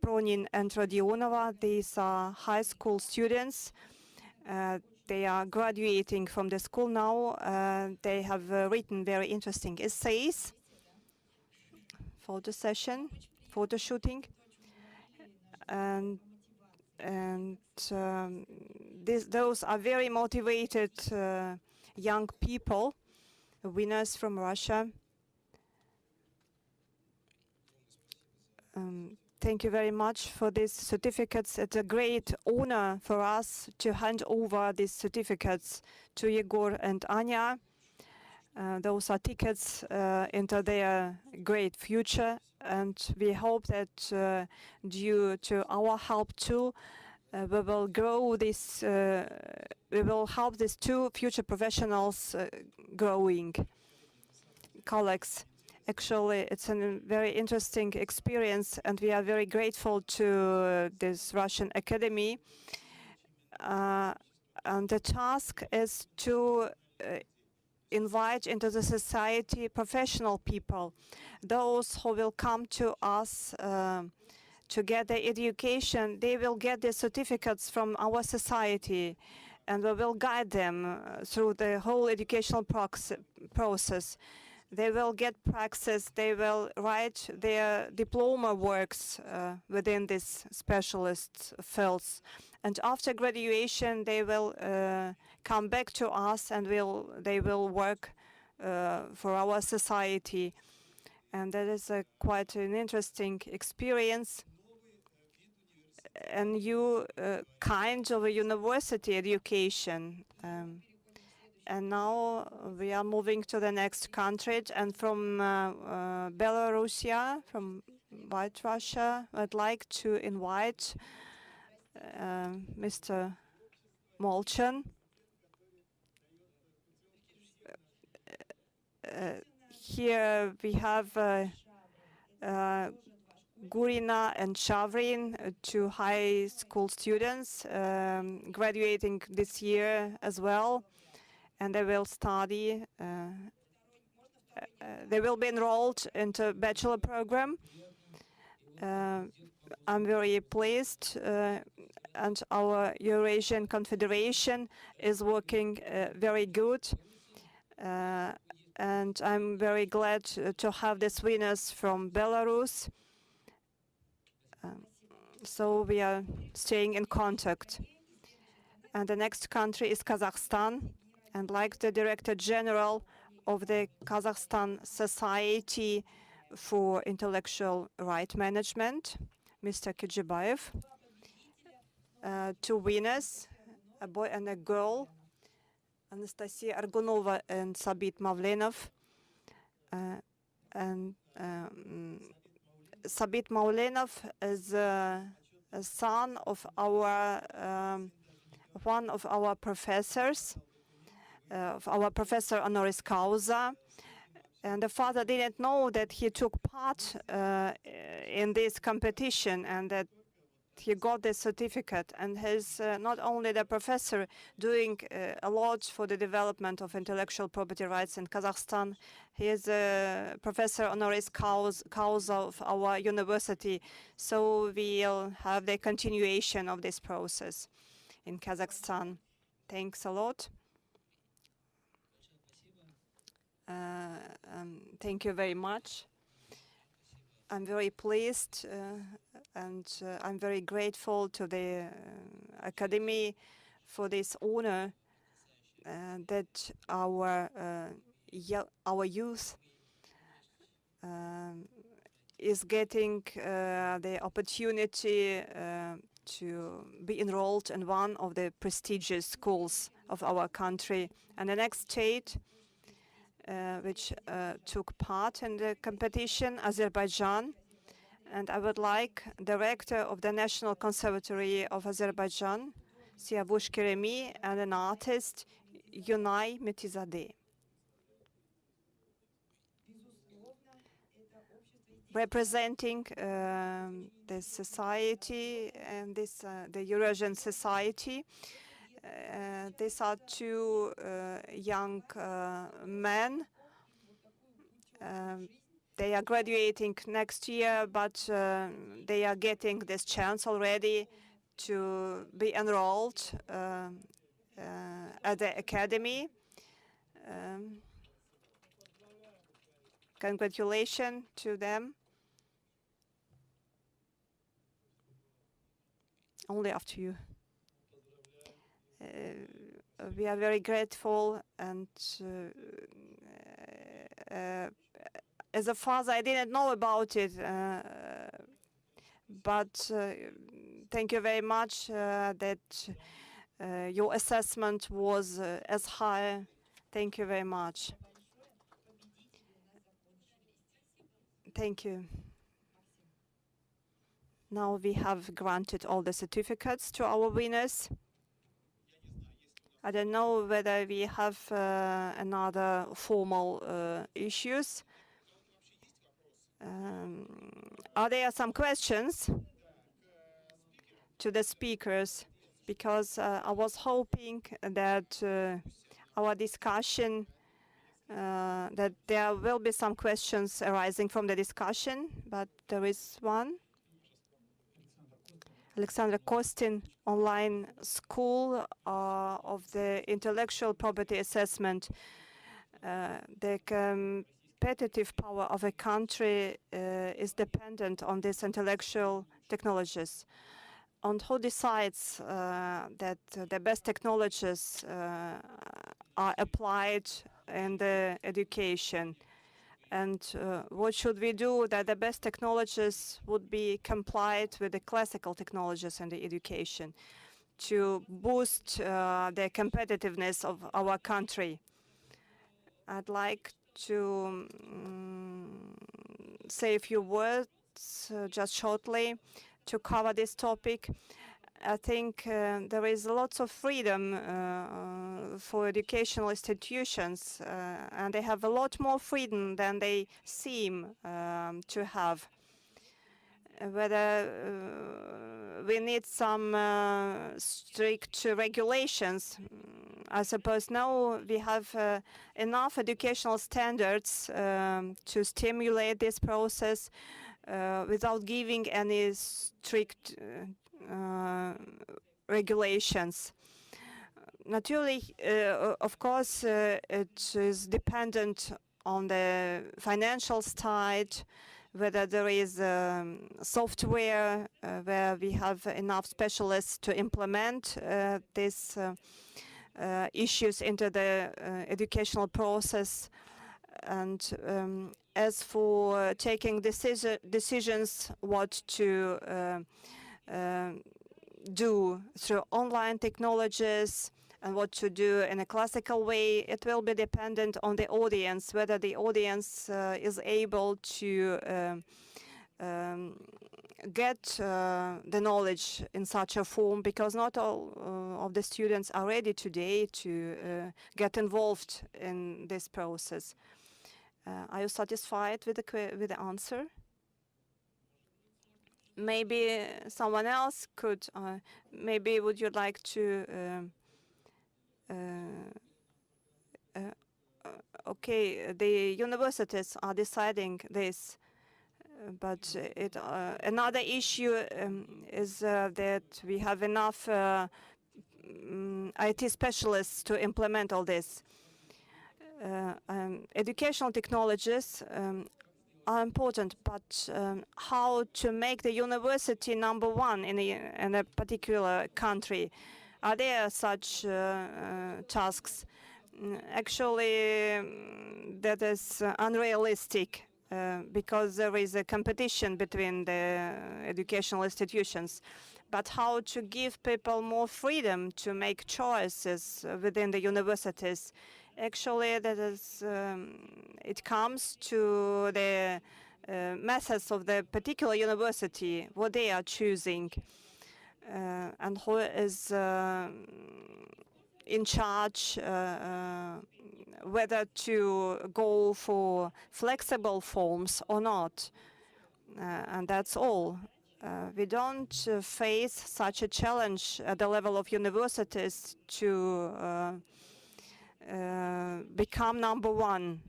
Pronin and Rodionova. These are high school students. They are graduating from the school now. They have written very interesting essays, photo session, photo shooting. And those are very motivated young people, winners from Russia. Thank you very much for these certificates. It's a great honor for us to hand over these certificates to Yegor and Anya. Those are tickets into their great future, and we hope that due to our help too, we will grow this. We will help these two future professionals growing. Colleagues, actually, it's a very interesting experience, and we are very grateful to this Russian Academy. And the task is to invite into the society professional people, those who will come to us to get the education. They will get the certificates from our society, and we will guide them through the whole educational process. They will get praxis, they will write their diploma works within these specialist fields. And after graduation, they will come back to us, and they will work for our society. And that is quite an interesting experience. A new kind of a university education. And now we are moving to the next country, and from Belarusia, from White Russia, I'd like to invite Mr. Molchan. Here we have Gurina and Shavrin, two high school students graduating this year as well. And they will study, they will be enrolled into bachelor program. I'm very pleased, and our Eurasian Confederation is working very good. And I'm very glad to have these winners from Belarus. So we are staying in contact. And the next country is Kazakhstan. And like the Director General of the Kazakhstan Society for Intellectual Right Management, Mr. Kijibayev, two winners, a boy and a girl, Anastasia Argunova and Sabit Mavlenov. And Sabit Mavlenov is a son of our one of our professors. Of our professor honoris causa, and the father didn't know that he took part in this competition, and that he got this certificate, and he's not only the professor doing a lot for the development of intellectual property rights in Kazakhstan, he is a professor honoris causa of our university, so we'll have the continuation of this process in Kazakhstan. Thanks a lot. Thank you very much. I'm very pleased and I'm very grateful to the Academy for this honor that our youth is getting the opportunity to be enrolled in one of the prestigious schools of our country. And the next state which took part in the competition, Azerbaijan. And I would like director of the National Conservatory of Azerbaijan, Siyavush Keremi, and an artist, Yunay Metizadeh. Representing the society and the Eurasian society. These are two young men. They are graduating next year, but they are getting this chance already to be enrolled at the academy. Congratulations to them. Only after you. We are very grateful, and as a father, I didn't know about it, but thank you very much that your assessment was as high. Thank you very much. Thank you. Now we have granted all the certificates to our winners. I don't know whether we have another formal issues. Are there some questions to the speakers? Because I was hoping that our discussion, that there will be some questions arising from the discussion, but there is one. Alexander Kostin, online school of the intellectual property assessment. The competitive power of a country is dependent on these intellectual technologies. And who decides that the best technologies are applied in the education? And what should we do that the best technologies would be complied with the classical technologies in the education to boost the competitiveness of our country? I'd like to say a few words just shortly to cover this topic. I think there is lots of freedom for educational institutions, and they have a lot more freedom than they seem to have. Whether we need some strict regulations, I suppose now we have enough educational standards to stimulate this process without giving any strict regulations. Naturally, of course, it is dependent on the financial side, whether there is software where we have enough specialists to implement these issues into the educational process. And as for taking decisions what to do through online technologies and what to do in a classical way, it will be dependent on the audience, whether the audience is able to get the knowledge in such a form, because not all of the students are ready today to get involved in this process. Are you satisfied with the answer? Maybe someone else could, maybe would you like to, okay, the universities are deciding this, but another issue is that we have enough IT specialists to implement all this. Educational technologies are important, but how to make the university number one in a particular country? Are there such tasks? Actually, that is unrealistic because there is a competition between the educational institutions. But how to give people more freedom to make choices within the universities? Actually, that is, it comes to the methods of the particular university, what they are choosing, and who is in charge whether to go for flexible forms or not. And that's all. We don't face such a challenge at the level of universities to become number one,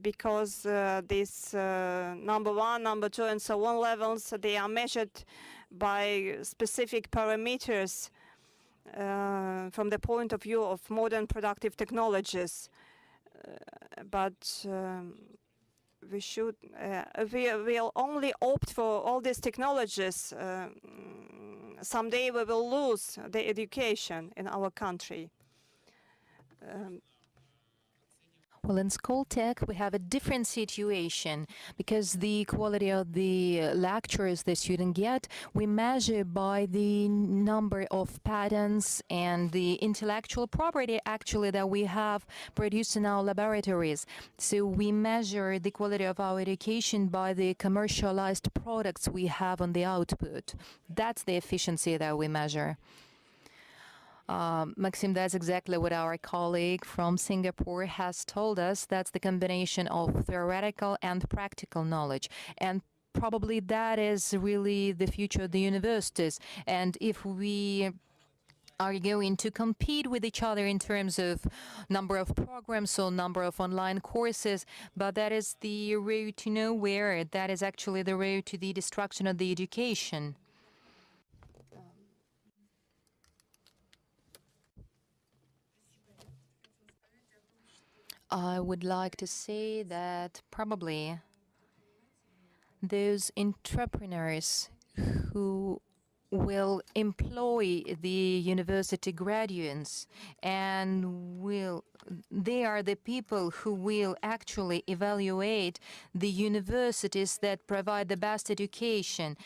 because these number one, number two, and so on levels, they are measured by specific parameters from the point of view of modern productive technologies. But we should, we will only opt for all these technologies, someday we will lose the education in our country. Well, in school tech, we have a different situation because the quality of the lectures the student get, we measure by the number of patents and the intellectual property actually that we have produced in our laboratories. So we measure the quality of our education by the commercialized products we have on the output. That's the efficiency that we measure. Maxim, that's exactly what our colleague from Singapore has told us. That's the combination of theoretical and practical knowledge. And probably that is really the future of the universities. And if we are going to compete with each other in terms of number of programs or number of online courses, but that is the road to nowhere. That is actually the road to the destruction of the education. I would like to say that probably those entrepreneurs who will employ the university graduates and they are the people who will actually evaluate the universities that provide the best education.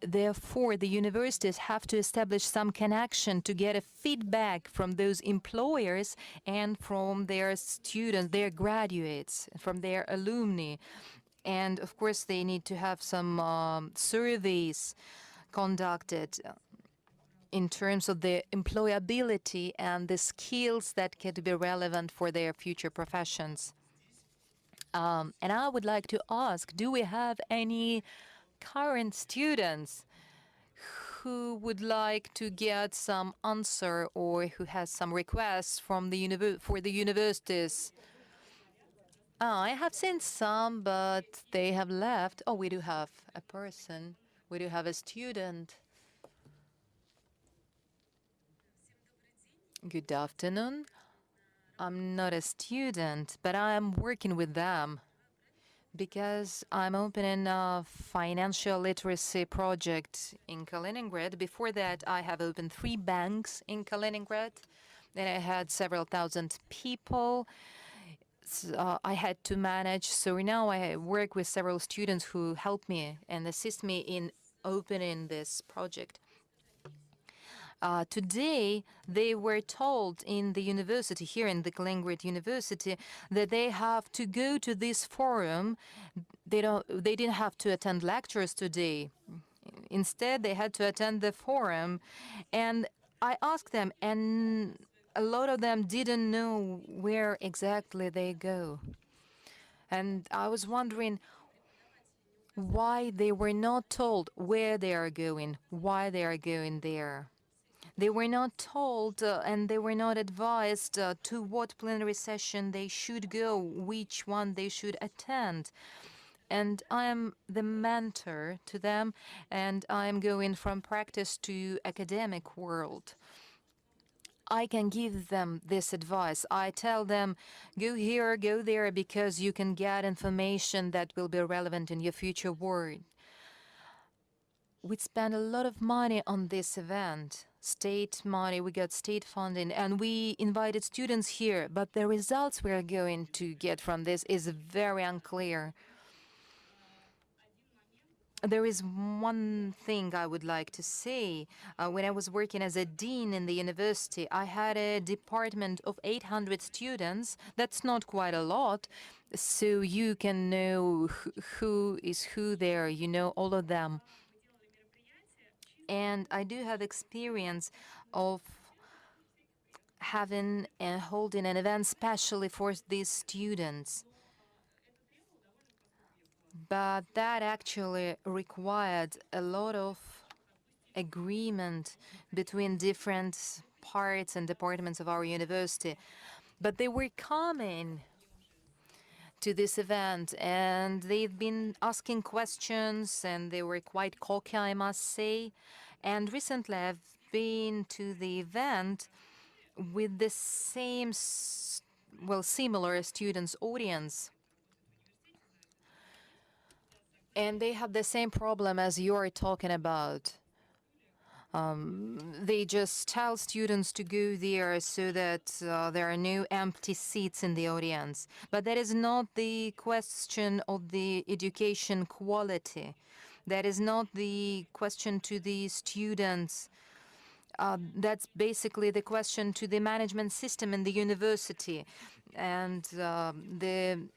Therefore, the universities have to establish some connection to get a feedback from those employers and from their students, their graduates, from their alumni. And of course, they need to have some surveys conducted in terms of the employability and the skills that could be relevant for their future professions. And I would like to ask, do we have any current students who would like to get some answer or who has some requests from the for the universities? I have seen some, but they have left. Oh, we do have a person. We do have a student. Good afternoon. I'm not a student, but I'm working with them because I'm opening a financial literacy project in Kaliningrad. Before that, I have opened 3 banks in Kaliningrad. Then I had several thousand people. I had to manage. So now I work with several students who help me and assist me in opening this project. Today, they were told in the university, here in the Kaliningrad University, that they have to go to this forum. They didn't have to attend lectures today. Instead, they had to attend the forum. And I asked them, and a lot of them didn't know where exactly they go. And I was wondering, why they were not told where they are going, why they are going there. They were not told and they were not advised to what plenary session they should go, which one they should attend. And I am the mentor to them, and I am going from practice to academic world. I can give them this advice. I tell them, go here, go there, because you can get information that will be relevant in your future work. We spent a lot of money on this event, state money, we got state funding, and we invited students here, but the results we are going to get from this is very unclear. There is one thing I would like to say. When I was working as a dean in the university, I had a department of 800 students. That's not quite a lot, so you can know who is who there, you know all of them. And I do have experience of having and holding an event specially for these students. But that actually required a lot of agreement between different parts and departments of our university. But they were coming to this event and they've been asking questions and they were quite cocky, I must say. And recently I've been to the event with the same, similar students audience. And they have the same problem as you're talking about. They just tell students to go there so that there are no empty seats in the audience. But that is not the question of the education quality. That is not the question to the students. That's basically the question to the management system in the university and the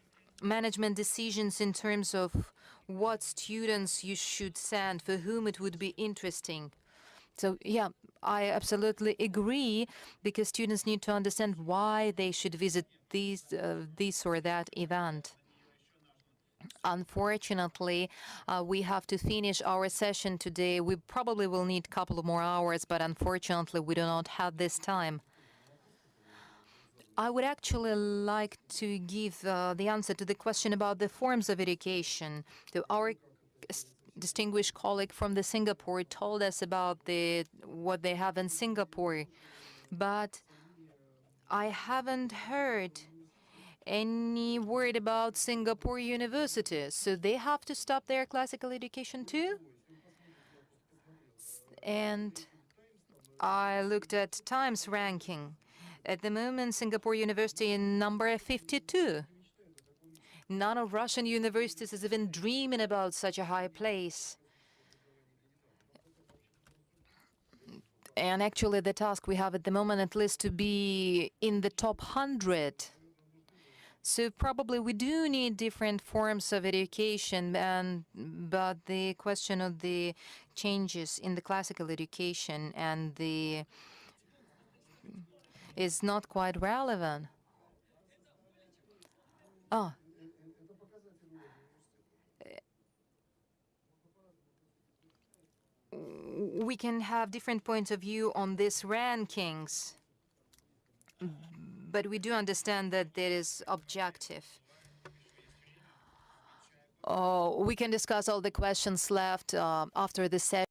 management decisions in terms of what students you should send, for whom it would be interesting. So yeah, I absolutely agree, because students need to understand why they should visit this or that event. Unfortunately, we have to finish our session today. We probably will need a couple of more hours, but unfortunately, we do not have this time. I would actually like to give the answer to the question about the forms of education. So our distinguished colleague from the Singapore told us about what they have in Singapore, but I haven't heard any word about Singapore universities. So they have to stop their classical education too? And I looked at Times ranking. At the moment, Singapore University is number 52. None of Russian universities is even dreaming about such a high place. And actually, the task we have at the moment, at least, to be in the top 100. So probably we do need different forms of education, but the question of the changes in the classical education and is not quite relevant. Oh. We can have different points of view on these rankings, but we do understand that that is objective. We can discuss all the questions left after the session.